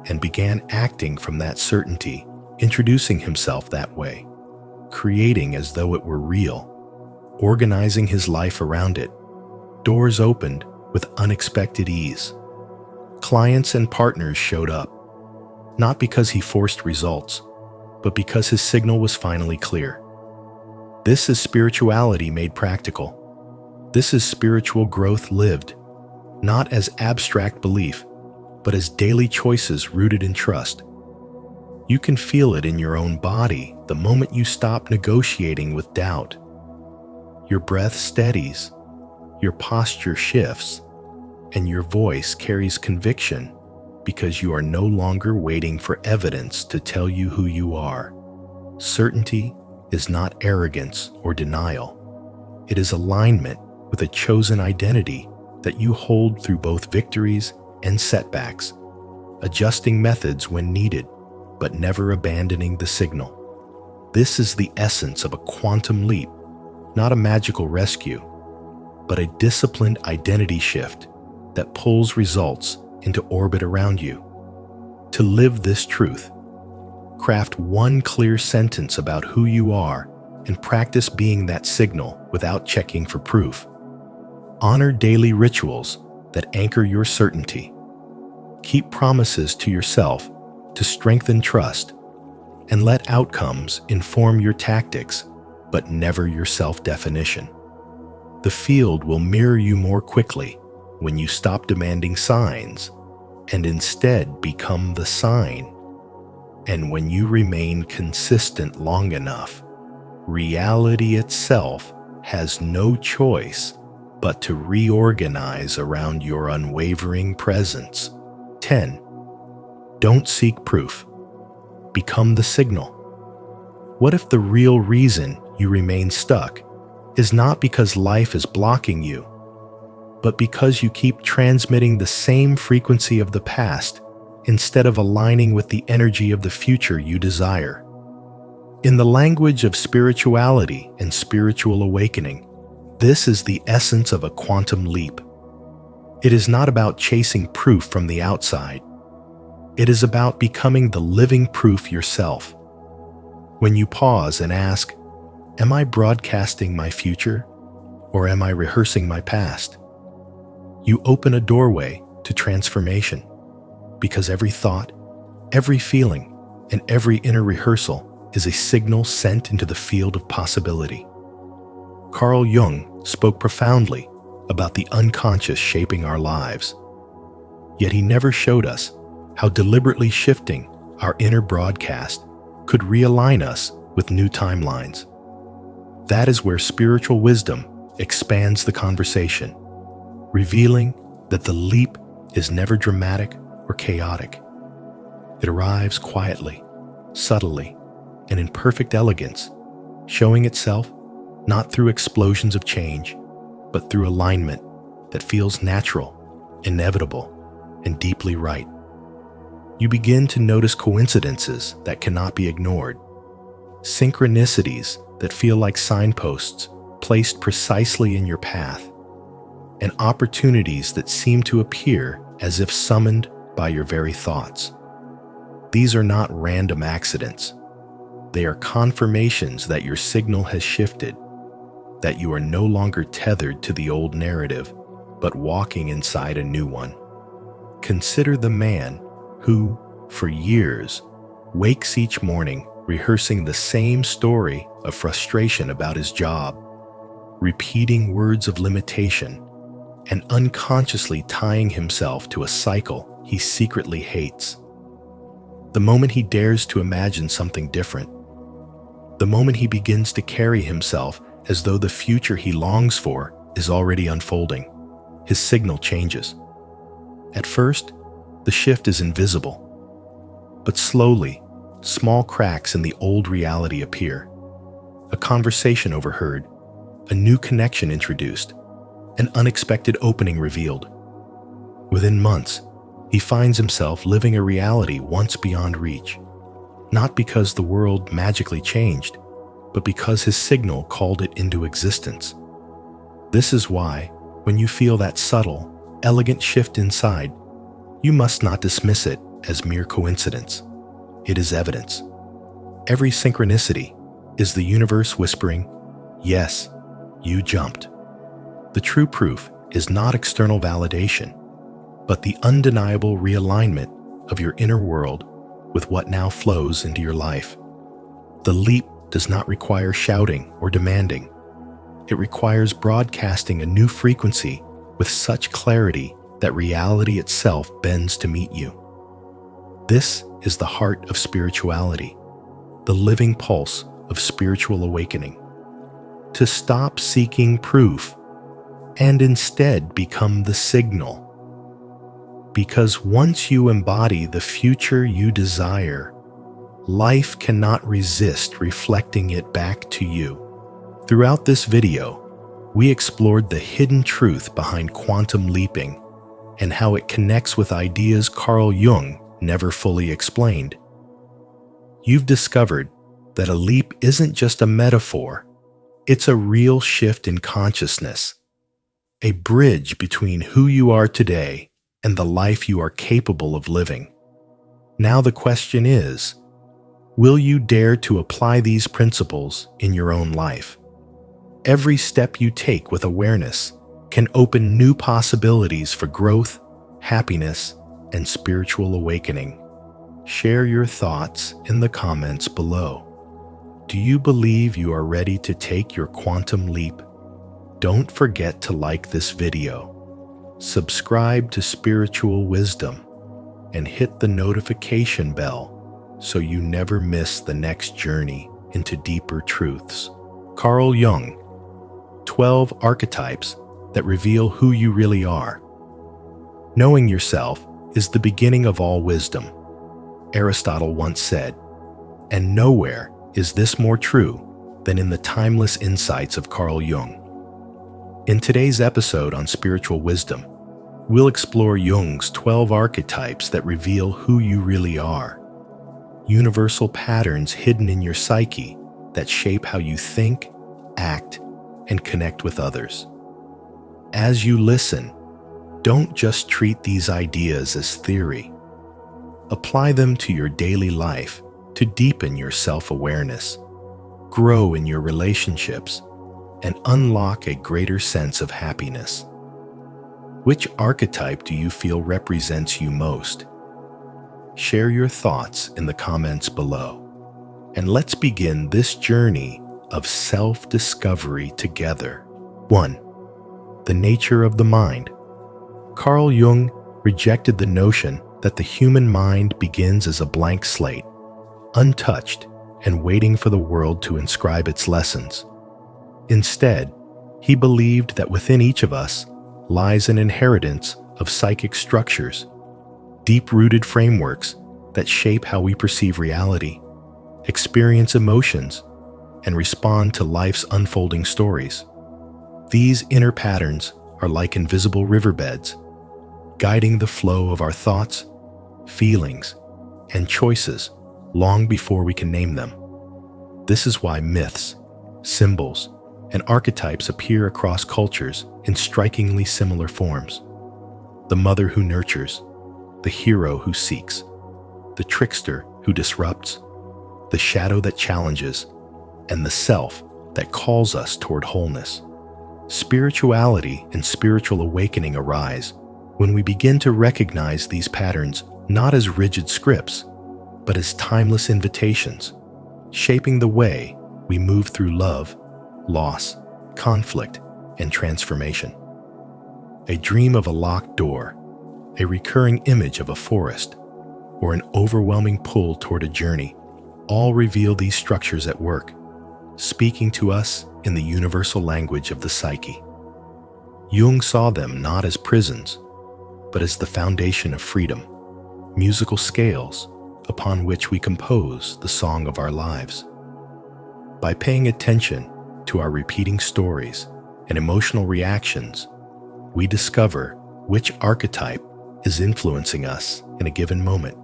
Speaker 1: and began acting from that certainty, introducing himself that way, creating as though it were real, organizing his life around it. Doors opened with unexpected ease. Clients and partners showed up, not because he forced results, but because his signal was finally clear. This is spirituality made practical. This is spiritual growth lived, not as abstract belief, but as daily choices rooted in trust. You can feel it in your own body the moment you stop negotiating with doubt. Your breath steadies, your posture shifts, and your voice carries conviction because you are no longer waiting for evidence to tell you who you are. Certainty is not arrogance or denial. It is alignment with a chosen identity that you hold through both victories and setbacks, adjusting methods when needed, but never abandoning the signal. This is the essence of a quantum leap, not a magical rescue, but a disciplined identity shift that pulls results into orbit around you. To live this truth, craft one clear sentence about who you are and practice being that signal without checking for proof. Honor daily rituals that anchor your certainty. Keep promises to yourself to strengthen trust, and let outcomes inform your tactics, but never your self-definition. The field will mirror you more quickly when you stop demanding signs and instead become the sign. And when you remain consistent long enough, reality itself has no choice but to reorganize around your unwavering presence. 10. Don't seek proof. Become the signal. What if the real reason you remain stuck is not because life is blocking you, but because you keep transmitting the same frequency of the past instead of aligning with the energy of the future you desire? In the language of spirituality and spiritual awakening, this is the essence of a quantum leap. It is not about chasing proof from the outside. It is about becoming the living proof yourself. When you pause and ask, am I broadcasting my future, or am I rehearsing my past? You open a doorway to transformation, because every thought, every feeling, and every inner rehearsal is a signal sent into the field of possibility. Carl Jung spoke profoundly about the unconscious shaping our lives, yet he never showed us how deliberately shifting our inner broadcast could realign us with new timelines. That is where spiritual wisdom expands the conversation, revealing that the leap is never dramatic or chaotic. It arrives quietly, subtly, and in perfect elegance, showing itself not through explosions of change, but through alignment that feels natural, inevitable, and deeply right. You begin to notice coincidences that cannot be ignored, synchronicities that feel like signposts placed precisely in your path, and opportunities that seem to appear as if summoned by your very thoughts. These are not random accidents. They are confirmations that your signal has shifted, that you are no longer tethered to the old narrative, but walking inside a new one. Consider the man who, for years, wakes each morning rehearsing the same story of frustration about his job, repeating words of limitation, and unconsciously tying himself to a cycle he secretly hates. The moment he dares to imagine something different, the moment he begins to carry himself as though the future he longs for is already unfolding, his signal changes. At first, the shift is invisible, but slowly, small cracks in the old reality appear. A conversation overheard, a new connection introduced, an unexpected opening revealed. Within months, he finds himself living a reality once beyond reach, not because the world magically changed, but because his signal called it into existence. This is why, When you feel that subtle, elegant shift inside, you must not dismiss it as mere coincidence. It is evidence. Every synchronicity is the universe whispering, "Yes, you jumped." The true proof is not external validation, but the undeniable realignment of your inner world with what now flows into your life. The leap does not require shouting or demanding. It requires broadcasting a new frequency with such clarity that reality itself bends to meet you. This is the heart of spirituality, the living pulse of spiritual awakening. To stop seeking proof and instead become the signal. Because once you embody the future you desire, life cannot resist reflecting it back to you. Throughout this video, we explored the hidden truth behind quantum leaping and how it connects with ideas Carl Jung never fully explained. You've discovered that a leap isn't just a metaphor, it's a real shift in consciousness, a bridge between who you are today and the life you are capable of living. Now the question is, will you dare to apply these principles in your own life? Every step you take with awareness can open new possibilities for growth, happiness, and spiritual awakening. Share your thoughts in the comments below. Do you believe you are ready to take your quantum leap? Don't forget to like this video, subscribe to Spiritual Wisdom, and hit the notification bell so you never miss the next journey into deeper truths. Carl Jung, 12 archetypes that reveal who you really are. Knowing yourself is the beginning of all wisdom, Aristotle once said, and nowhere is this more true than in the timeless insights of Carl Jung. In today's episode on Spiritual Wisdom, we'll explore Jung's 12 archetypes that reveal who you really are, universal patterns hidden in your psyche that shape how you think, act, and connect with others. As you listen, don't just treat these ideas as theory. Apply them to your daily life to deepen your self-awareness, grow in your relationships, and unlock a greater sense of happiness. Which archetype do you feel represents you most? Share your thoughts in the comments below. And let's begin this journey of self-discovery together. 1. The nature of the mind. Carl Jung rejected the notion that the human mind begins as a blank slate, untouched and waiting for the world to inscribe its lessons. Instead, he believed that within each of us lies an inheritance of psychic structures, deep-rooted frameworks that shape how we perceive reality, experience emotions, and respond to life's unfolding stories. These inner patterns are like invisible riverbeds, guiding the flow of our thoughts, feelings, and choices long before we can name them. This is why myths, symbols, and archetypes appear across cultures in strikingly similar forms. The mother who nurtures, the hero who seeks, the trickster who disrupts, the shadow that challenges, and the self that calls us toward wholeness. Spirituality and spiritual awakening arise when we begin to recognize these patterns not as rigid scripts, but as timeless invitations, shaping the way we move through love, loss, conflict, and transformation. A dream of a locked door, a recurring image of a forest, or an overwhelming pull toward a journey all reveal these structures at work, speaking to us in the universal language of the psyche. Jung saw them not as prisons, but as the foundation of freedom, musical scales upon which we compose the song of our lives. By paying attention to our repeating stories and emotional reactions, we discover which archetype is influencing us in a given moment.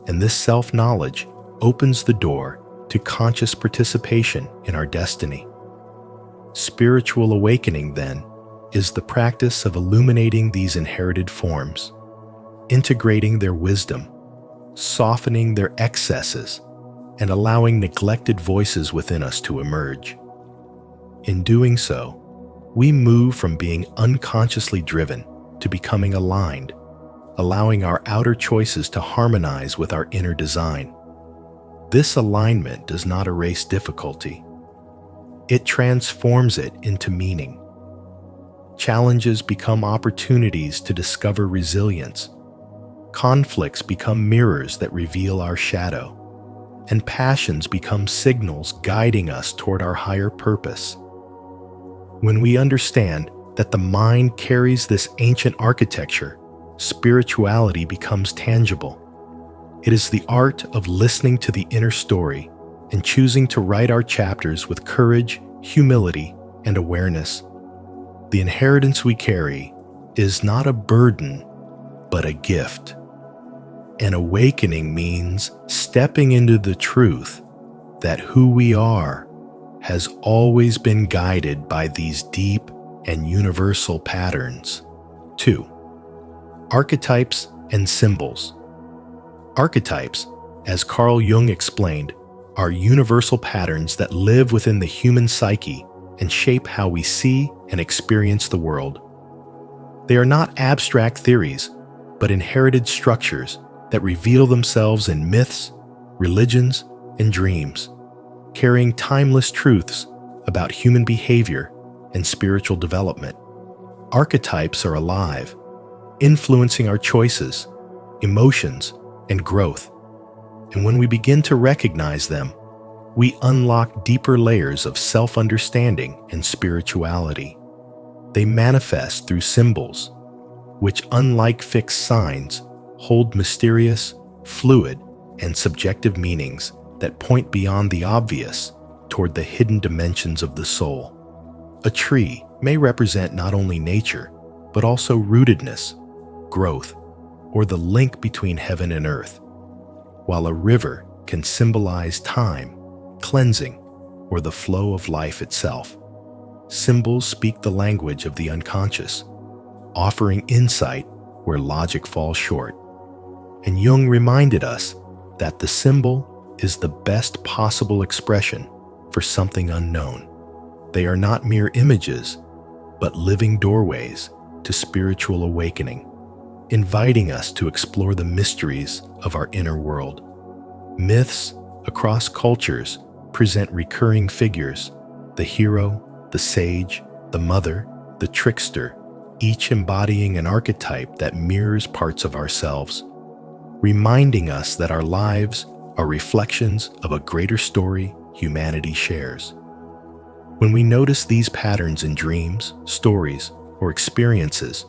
Speaker 1: And this self-knowledge opens the door to conscious participation in our destiny. Spiritual awakening, then, is the practice of illuminating these inherited forms, integrating their wisdom, softening their excesses, and allowing neglected voices within us to emerge. In doing so, we move from being unconsciously driven to becoming aligned, allowing our outer choices to harmonize with our inner design. This alignment does not erase difficulty. It transforms it into meaning. Challenges become opportunities to discover resilience. Conflicts become mirrors that reveal our shadow, and passions become signals guiding us toward our higher purpose. When we understand that the mind carries this ancient architecture, spirituality becomes tangible. It is the art of listening to the inner story and choosing to write our chapters with courage, humility, and awareness. The inheritance we carry is not a burden, but a gift. An awakening means stepping into the truth that who we are has always been guided by these deep and universal patterns. 2. Archetypes and symbols. Archetypes, as Carl Jung explained, are universal patterns that live within the human psyche and shape how we see and experience the world. They are not abstract theories, but inherited structures that reveal themselves in myths, religions, and dreams, carrying timeless truths about human behavior and spiritual development. Archetypes are alive, influencing our choices, emotions, and growth. And when we begin to recognize them, we unlock deeper layers of self-understanding and spirituality. They manifest through symbols, which, unlike fixed signs, hold mysterious, fluid, and subjective meanings that point beyond the obvious toward the hidden dimensions of the soul. A tree may represent not only nature, but also rootedness, growth, or the link between heaven and earth, while a river can symbolize time, cleansing, or the flow of life itself. Symbols speak the language of the unconscious, offering insight where logic falls short. And Jung reminded us that the symbol is the best possible expression for something unknown. They are not mere images, but living doorways to spiritual awakening, inviting us to explore the mysteries of our inner world. Myths across cultures present recurring figures: the hero, the sage, the mother, the trickster, each embodying an archetype that mirrors parts of ourselves, reminding us that our lives are reflections of a greater story humanity shares. When we notice these patterns in dreams, stories, or experiences,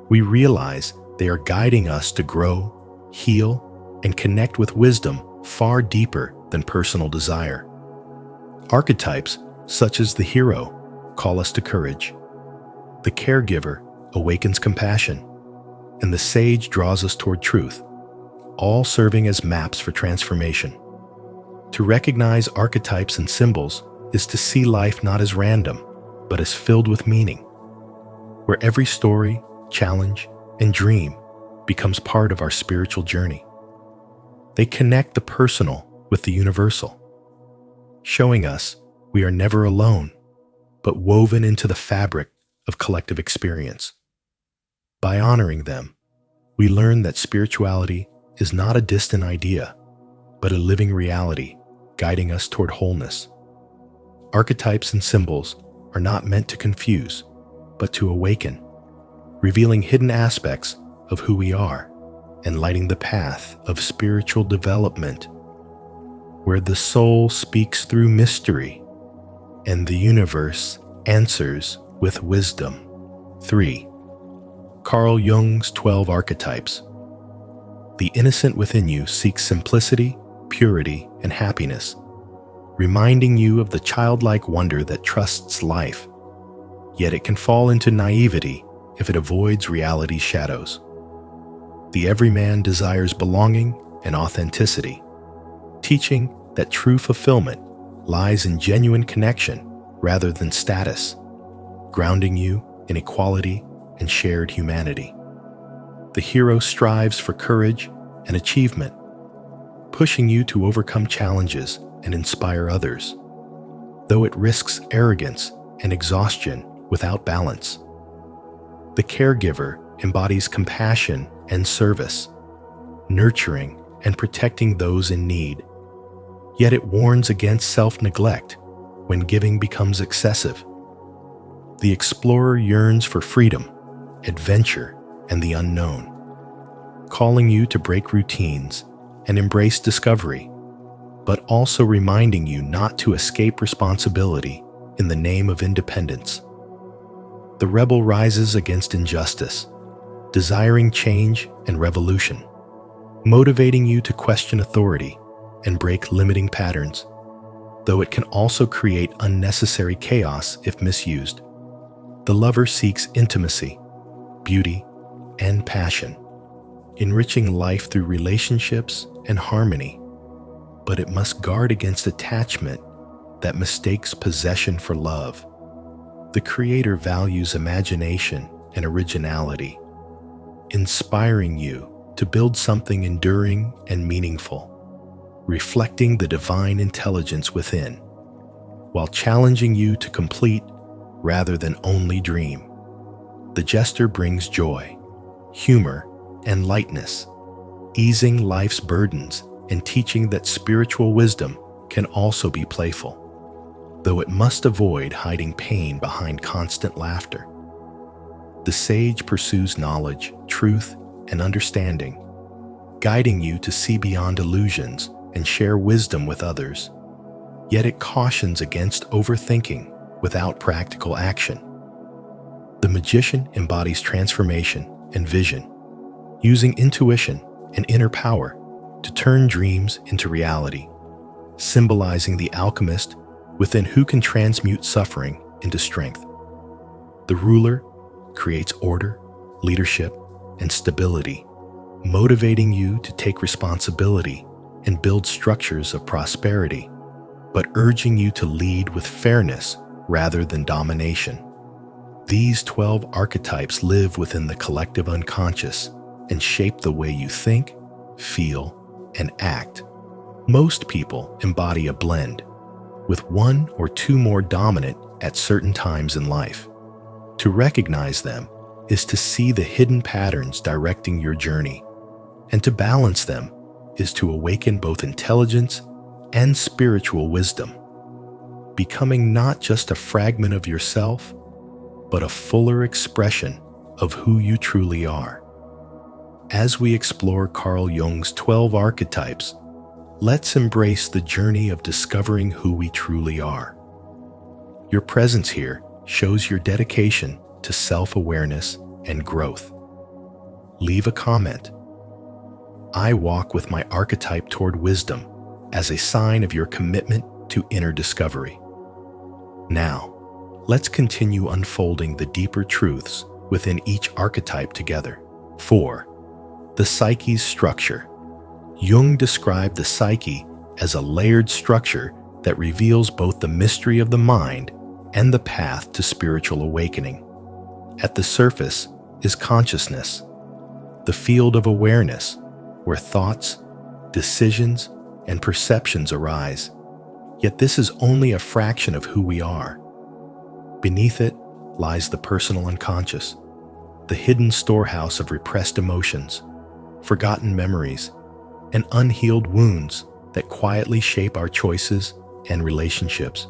Speaker 1: we realize they are guiding us to grow, heal, and connect with wisdom far deeper than personal desire. Archetypes, such as the hero, call us to courage. The caregiver awakens compassion, and the sage draws us toward truth, all serving as maps for transformation. To recognize archetypes and symbols is to see life not as random, but as filled with meaning, where every story, challenge, and dream becomes part of our spiritual journey. They connect the personal with the universal, showing us we are never alone, but woven into the fabric of collective experience. By honoring them, we learn that spirituality is not a distant idea, but a living reality guiding us toward wholeness. Archetypes and symbols are not meant to confuse, but to awaken, revealing hidden aspects of who we are and lighting the path of spiritual development, where the soul speaks through mystery and the universe answers with wisdom. 3. Carl Jung's 12 Archetypes. The innocent within you seeks simplicity, purity, and happiness, reminding you of the childlike wonder that trusts life. Yet it can fall into naivety if it avoids reality's shadows. The everyman desires belonging and authenticity, teaching that true fulfillment lies in genuine connection rather than status, grounding you inequality, and shared humanity. The hero strives for courage and achievement, pushing you to overcome challenges and inspire others, though it risks arrogance and exhaustion without balance. The caregiver embodies compassion and service, nurturing and protecting those in need, yet it warns against self-neglect when giving becomes excessive. The explorer yearns for freedom, adventure, and the unknown, calling you to break routines and embrace discovery, but also reminding you not to escape responsibility in the name of independence. The rebel rises against injustice, desiring change and revolution, motivating you to question authority and break limiting patterns, though it can also create unnecessary chaos if misused. The lover seeks intimacy, beauty, and passion, enriching life through relationships and harmony, but it must guard against attachment that mistakes possession for love. The creator values imagination and originality, inspiring you to build something enduring and meaningful, reflecting the divine intelligence within, while challenging you to complete rather than only dream. The jester brings joy, humor, and lightness, easing life's burdens and teaching that spiritual wisdom can also be playful, though it must avoid hiding pain behind constant laughter. The sage pursues knowledge, truth, and understanding, guiding you to see beyond illusions and share wisdom with others. Yet it cautions against overthinking without practical action. The magician embodies transformation and vision, using intuition and inner power to turn dreams into reality, symbolizing the alchemist within who can transmute suffering into strength. The ruler creates order, leadership, and stability, motivating you to take responsibility and build structures of prosperity, but urging you to lead with fairness rather than domination. These 12 archetypes live within the collective unconscious and shape the way you think, feel, and act. Most people embody a blend, with one or two more dominant at certain times in life. To recognize them is to see the hidden patterns directing your journey, and to balance them is to awaken both intelligence and spiritual wisdom, becoming not just a fragment of yourself, but a fuller expression of who you truly are. As we explore Carl Jung's 12 archetypes, let's embrace the journey of discovering who we truly are. Your presence here shows your dedication to self-awareness and growth. Leave a comment. I walk with my archetype toward wisdom as a sign of your commitment to inner discovery. Now, let's continue unfolding the deeper truths within each archetype together. 4. The psyche's structure. Jung described the psyche as a layered structure that reveals both the mystery of the mind and the path to spiritual awakening. At the surface is consciousness, the field of awareness where thoughts, decisions, and perceptions arise. Yet this is only a fraction of who we are. Beneath it lies the personal unconscious, the hidden storehouse of repressed emotions, forgotten memories, and unhealed wounds that quietly shape our choices and relationships.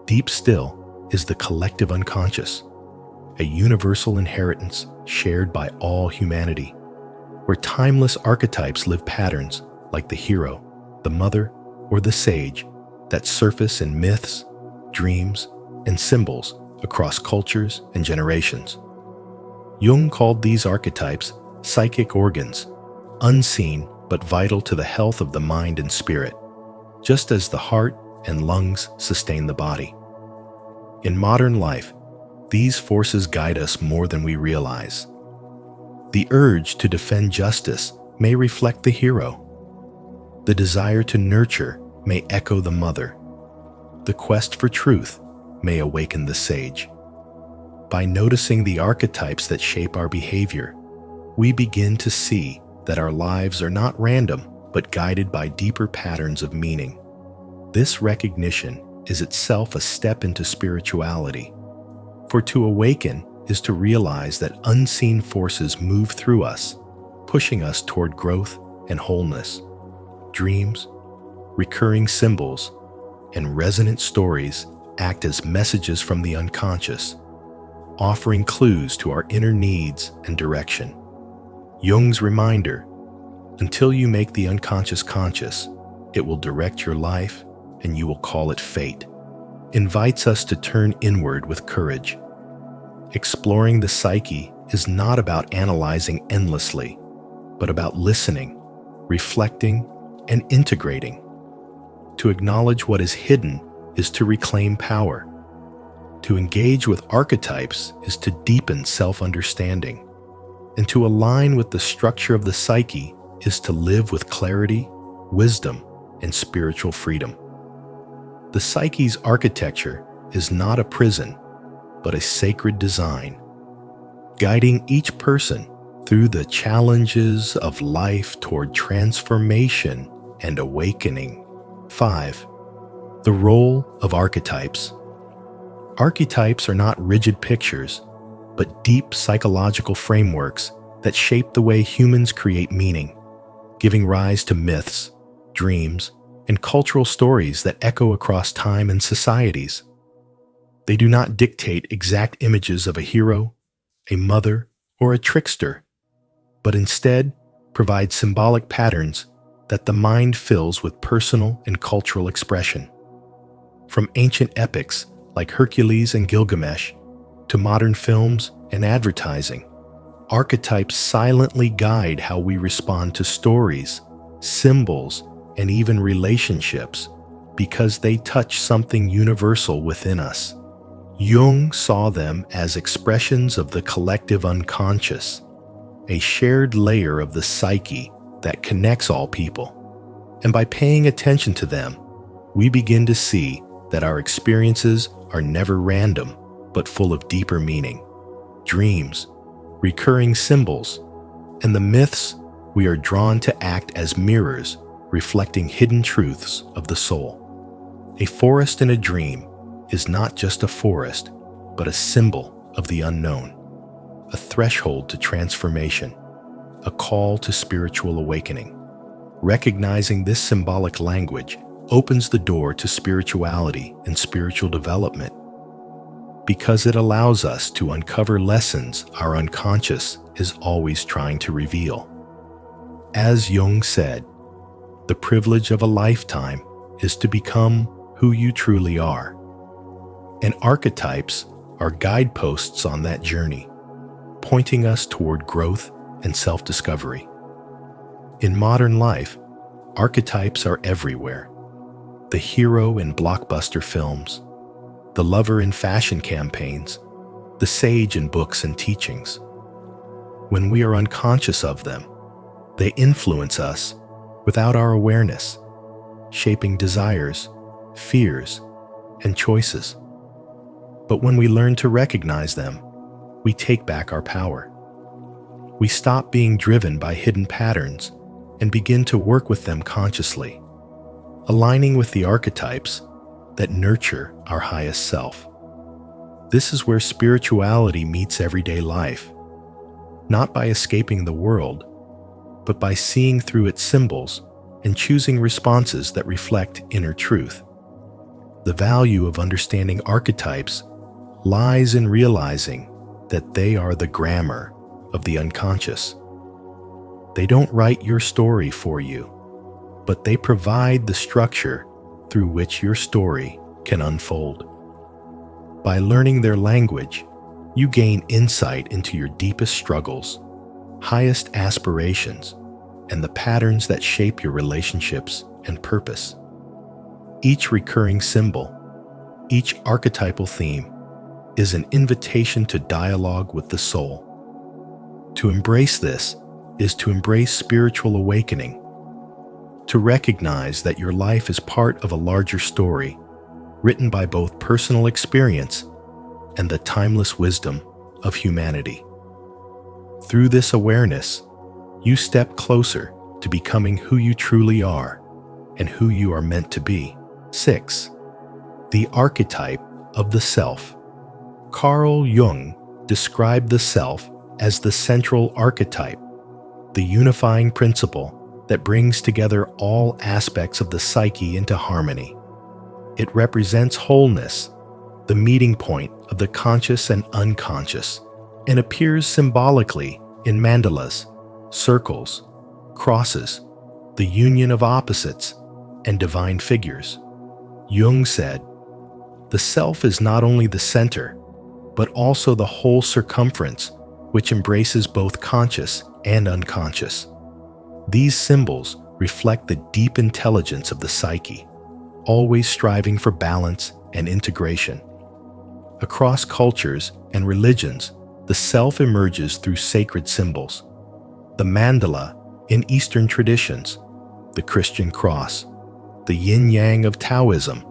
Speaker 1: Deep still is the collective unconscious, a universal inheritance shared by all humanity, where timeless archetypes live patterns like the hero, the mother, or the sage that surface in myths, dreams, and symbols across cultures and generations. Jung called these archetypes psychic organs, unseen but vital to the health of the mind and spirit, just as the heart and lungs sustain the body. In modern life, these forces guide us more than we realize. The urge to defend justice may reflect the hero. The desire to nurture may echo the mother. The quest for truth may awaken the sage. By noticing the archetypes that shape our behavior, we begin to see that our lives are not random, but guided by deeper patterns of meaning. This recognition is itself a step into spirituality. For to awaken is to realize that unseen forces move through us, pushing us toward growth and wholeness. Dreams, recurring symbols, and resonant stories act as messages from the unconscious, offering clues to our inner needs and direction. Jung's reminder, until you make the unconscious conscious, it will direct your life and you will call it fate, invites us to turn inward with courage. Exploring the psyche is not about analyzing endlessly, but about listening, reflecting, and integrating. To acknowledge what is hidden is to reclaim power. To engage with archetypes is to deepen self-understanding. And to align with the structure of the psyche is to live with clarity, wisdom, and spiritual freedom. The psyche's architecture is not a prison, but a sacred design, guiding each person through the challenges of life toward transformation and awakening. 5. The role of archetypes. Archetypes are not rigid pictures, but deep psychological frameworks that shape the way humans create meaning, giving rise to myths, dreams, and cultural stories that echo across time and societies. They do not dictate exact images of a hero, a mother, or a trickster, but instead provide symbolic patterns that the mind fills with personal and cultural expression. From ancient epics like Hercules and Gilgamesh to modern films and advertising, archetypes silently guide how we respond to stories, symbols, and even relationships because they touch something universal within us. Jung saw them as expressions of the collective unconscious, a shared layer of the psyche that connects all people. And by paying attention to them, we begin to see that our experiences are never random, but full of deeper meaning. Dreams, recurring symbols, and the myths we are drawn to act as mirrors, reflecting hidden truths of the soul. A forest in a dream is not just a forest, but a symbol of the unknown, a threshold to transformation, a call to spiritual awakening. Recognizing this symbolic language opens the door to spirituality and spiritual development because it allows us to uncover lessons our unconscious is always trying to reveal. As Jung said, the privilege of a lifetime is to become who you truly are. And archetypes are guideposts on that journey, pointing us toward growth and self-discovery. In modern life, archetypes are everywhere. The hero in blockbuster films, the lover in fashion campaigns, the sage in books and teachings. When we are unconscious of them, they influence us without our awareness, shaping desires, fears, and choices. But when we learn to recognize them, we take back our power. We stop being driven by hidden patterns and begin to work with them consciously, aligning with the archetypes that nurture our highest self. This is where spirituality meets everyday life, not by escaping the world, but by seeing through its symbols and choosing responses that reflect inner truth. The value of understanding archetypes lies in realizing that they are the grammar of the unconscious. They don't write your story for you, but they provide the structure through which your story can unfold. By learning their language, you gain insight into your deepest struggles, highest aspirations, and the patterns that shape your relationships and purpose. Each recurring symbol, each archetypal theme, is an invitation to dialogue with the soul. To embrace this is to embrace spiritual awakening, to recognize that your life is part of a larger story, written by both personal experience and the timeless wisdom of humanity. Through this awareness, you step closer to becoming who you truly are and who you are meant to be. 6. The archetype of the self. Carl Jung described the self as the central archetype, the unifying principle that brings together all aspects of the psyche into harmony. It represents wholeness, the meeting point of the conscious and unconscious, and appears symbolically in mandalas, circles, crosses, the union of opposites, and divine figures. Jung said, "The self is not only the center, but also the whole circumference, which embraces both conscious and unconscious." These symbols reflect the deep intelligence of the psyche, always striving for balance and integration. Across cultures and religions, the self emerges through sacred symbols. The mandala in Eastern traditions, the Christian cross, the yin-yang of Taoism,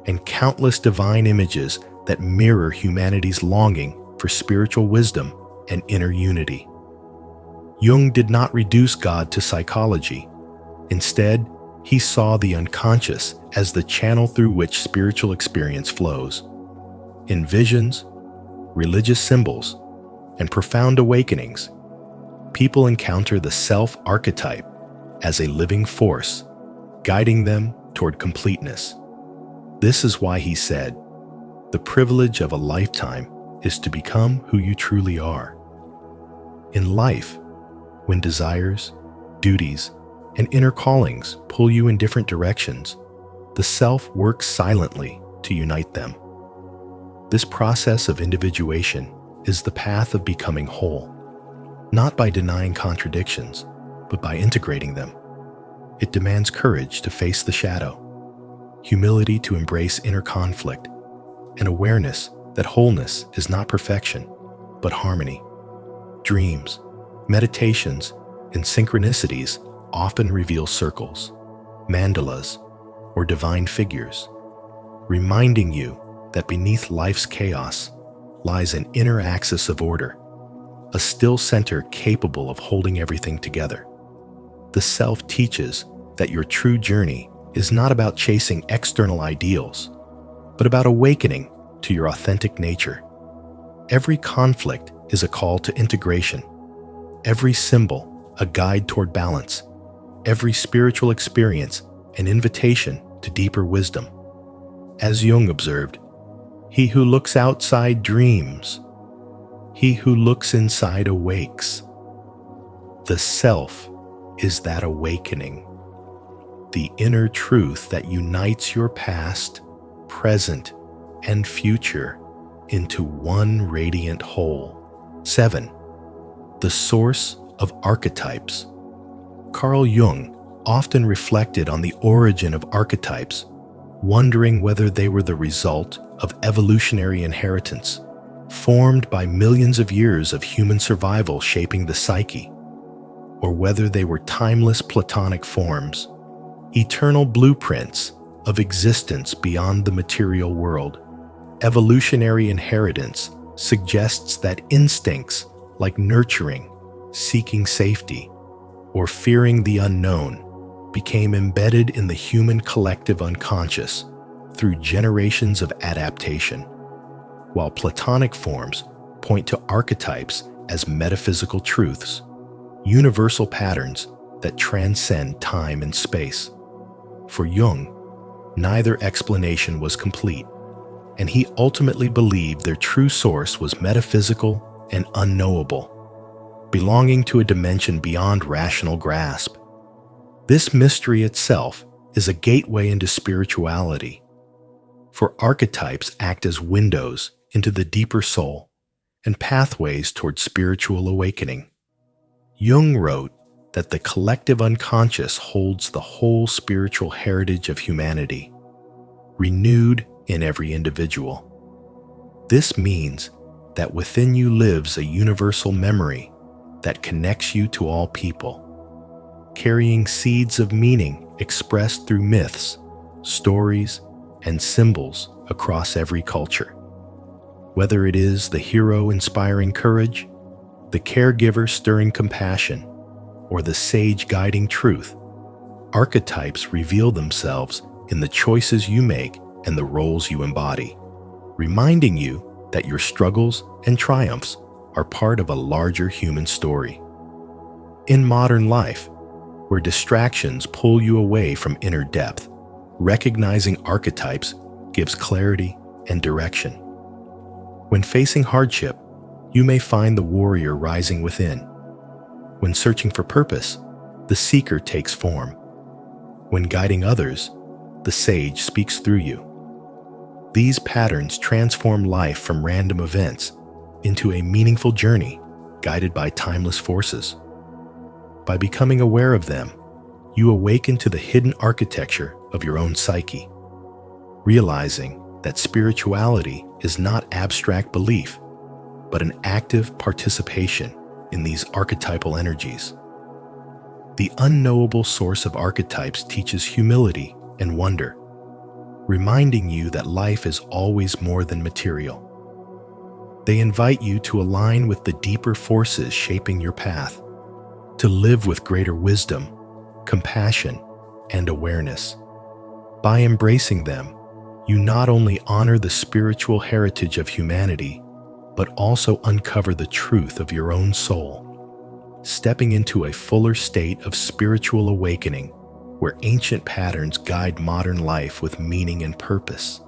Speaker 1: and countless divine images that mirror humanity's longing for spiritual wisdom and inner unity. Jung did not reduce God to psychology. Instead, he saw the unconscious as the channel through which spiritual experience flows. In visions, religious symbols, and profound awakenings, people encounter the self-archetype as a living force, guiding them toward completeness. This is why he said, "The privilege of a lifetime is to become who you truly are." In life, when desires, duties, and inner callings pull you in different directions, the self works silently to unite them. This process of individuation is the path of becoming whole, not by denying contradictions, but by integrating them. It demands courage to face the shadow, humility to embrace inner conflict, and awareness that wholeness is not perfection, but harmony. Dreams, meditations, and synchronicities often reveal circles, mandalas, or divine figures, reminding you that beneath life's chaos lies an inner axis of order, a still center capable of holding everything together. The self teaches that your true journey is not about chasing external ideals, but about awakening to your authentic nature. Every conflict is a call to integration, every symbol a guide toward balance, every spiritual experience an invitation to deeper wisdom. As Jung observed, "He who looks outside dreams, he who looks inside awakes." The self is that awakening, the inner truth that unites your past, present, and future into one radiant whole. 7. The source of archetypes. Carl Jung often reflected on the origin of archetypes, wondering whether they were the result of evolutionary inheritance, formed by millions of years of human survival shaping the psyche, or whether they were timeless Platonic forms, eternal blueprints of existence beyond the material world. Evolutionary inheritance suggests that instincts like nurturing, seeking safety, or fearing the unknown became embedded in the human collective unconscious through generations of adaptation, while Platonic forms point to archetypes as metaphysical truths, universal patterns that transcend time and space. For Jung, neither explanation was complete, and he ultimately believed their true source was metaphysical and unknowable, belonging to a dimension beyond rational grasp. This mystery itself is a gateway into spirituality, for archetypes act as windows into the deeper soul and pathways toward spiritual awakening. Jung wrote that the collective unconscious holds the whole spiritual heritage of humanity, renewed in every individual. This means that within you lives a universal memory that connects you to all people, carrying seeds of meaning expressed through myths, stories, and symbols across every culture. Whether it is the hero inspiring courage, the caregiver stirring compassion, or the sage guiding truth, archetypes reveal themselves in the choices you make and the roles you embody, reminding you that your struggles and triumphs are part of a larger human story. In modern life, where distractions pull you away from inner depth, recognizing archetypes gives clarity and direction. When facing hardship, you may find the warrior rising within. When searching for purpose, the seeker takes form. When guiding others, the sage speaks through you. These patterns transform life from random events into a meaningful journey guided by timeless forces. By becoming aware of them, you awaken to the hidden architecture of your own psyche, realizing that spirituality is not abstract belief, but an active participation in these archetypal energies. The unknowable source of archetypes teaches humility and wonder, reminding you that life is always more than material. They invite you to align with the deeper forces shaping your path, to live with greater wisdom, compassion, and awareness. By embracing them, you not only honor the spiritual heritage of humanity, but also uncover the truth of your own soul, stepping into a fuller state of spiritual awakening where ancient patterns guide modern life with meaning and purpose.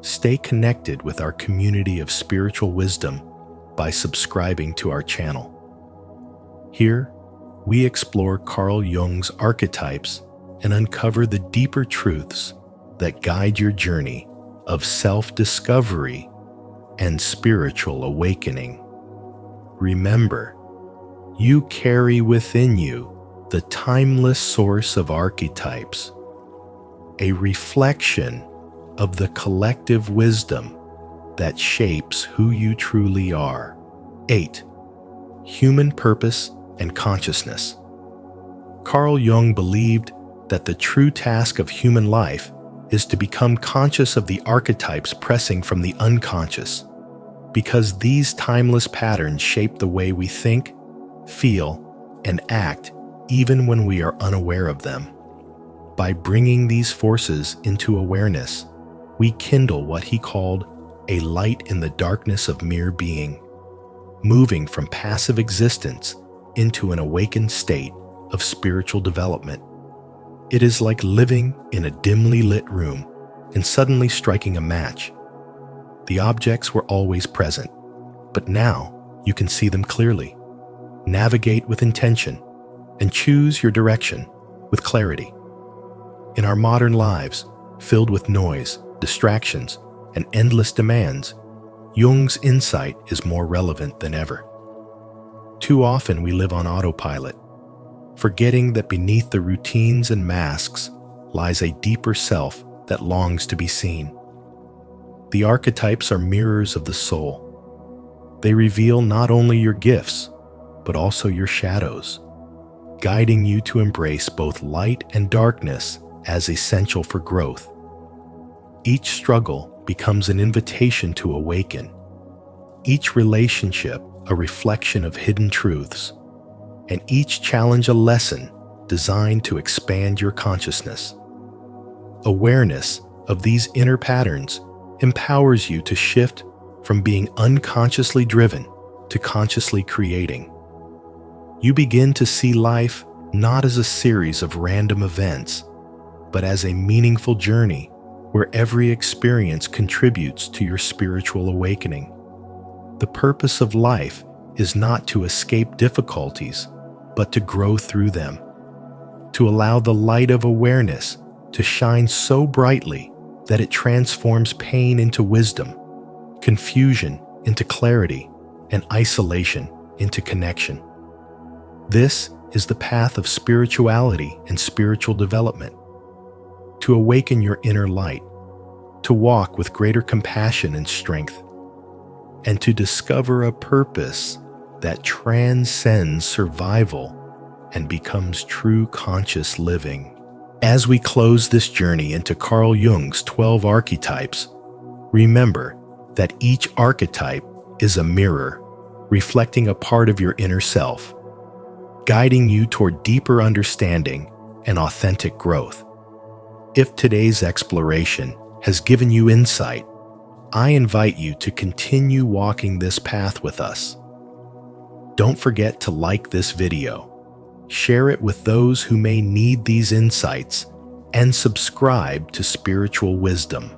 Speaker 1: Stay connected with our community of spiritual wisdom by subscribing to our channel. Here, we explore Carl Jung's archetypes and uncover the deeper truths that guide your journey of self-discovery and spiritual awakening. Remember, you carry within you the timeless source of archetypes, a reflection of the collective wisdom that shapes who you truly are. 8. Human purpose and consciousness. Carl Jung believed that the true task of human life is to become conscious of the archetypes pressing from the unconscious, because these timeless patterns shape the way we think, feel, and act even when we are unaware of them. By bringing these forces into awareness, we kindle what he called a light in the darkness of mere being, moving from passive existence into an awakened state of spiritual development. It is like living in a dimly lit room and suddenly striking a match. The objects were always present, but now you can see them clearly, navigate with intention, and choose your direction with clarity. In our modern lives, filled with noise, distractions, and endless demands, Jung's insight is more relevant than ever. Too often we live on autopilot, forgetting that beneath the routines and masks lies a deeper self that longs to be seen. The archetypes are mirrors of the soul. They reveal not only your gifts, but also your shadows, guiding you to embrace both light and darkness as essential for growth. Each struggle becomes an invitation to awaken, each relationship a reflection of hidden truths, and each challenge a lesson designed to expand your consciousness. Awareness of these inner patterns empowers you to shift from being unconsciously driven to consciously creating. You begin to see life not as a series of random events, but as a meaningful journey where every experience contributes to your spiritual awakening. The purpose of life is not to escape difficulties, but to grow through them, to allow the light of awareness to shine so brightly that it transforms pain into wisdom, confusion into clarity, and isolation into connection. This is the path of spirituality and spiritual development. To awaken your inner light, to walk with greater compassion and strength, and to discover a purpose that transcends survival and becomes true conscious living. As we close this journey into Carl Jung's 12 archetypes, remember that each archetype is a mirror, reflecting a part of your inner self, guiding you toward deeper understanding and authentic growth. If today's exploration has given you insight, I invite you to continue walking this path with us. Don't forget to like this video, share it with those who may need these insights, and subscribe to Spiritual Wisdom.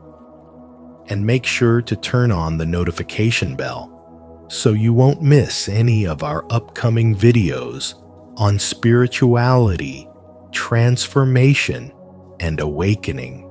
Speaker 1: And make sure to turn on the notification bell so you won't miss any of our upcoming videos on spirituality, transformation, and awakening.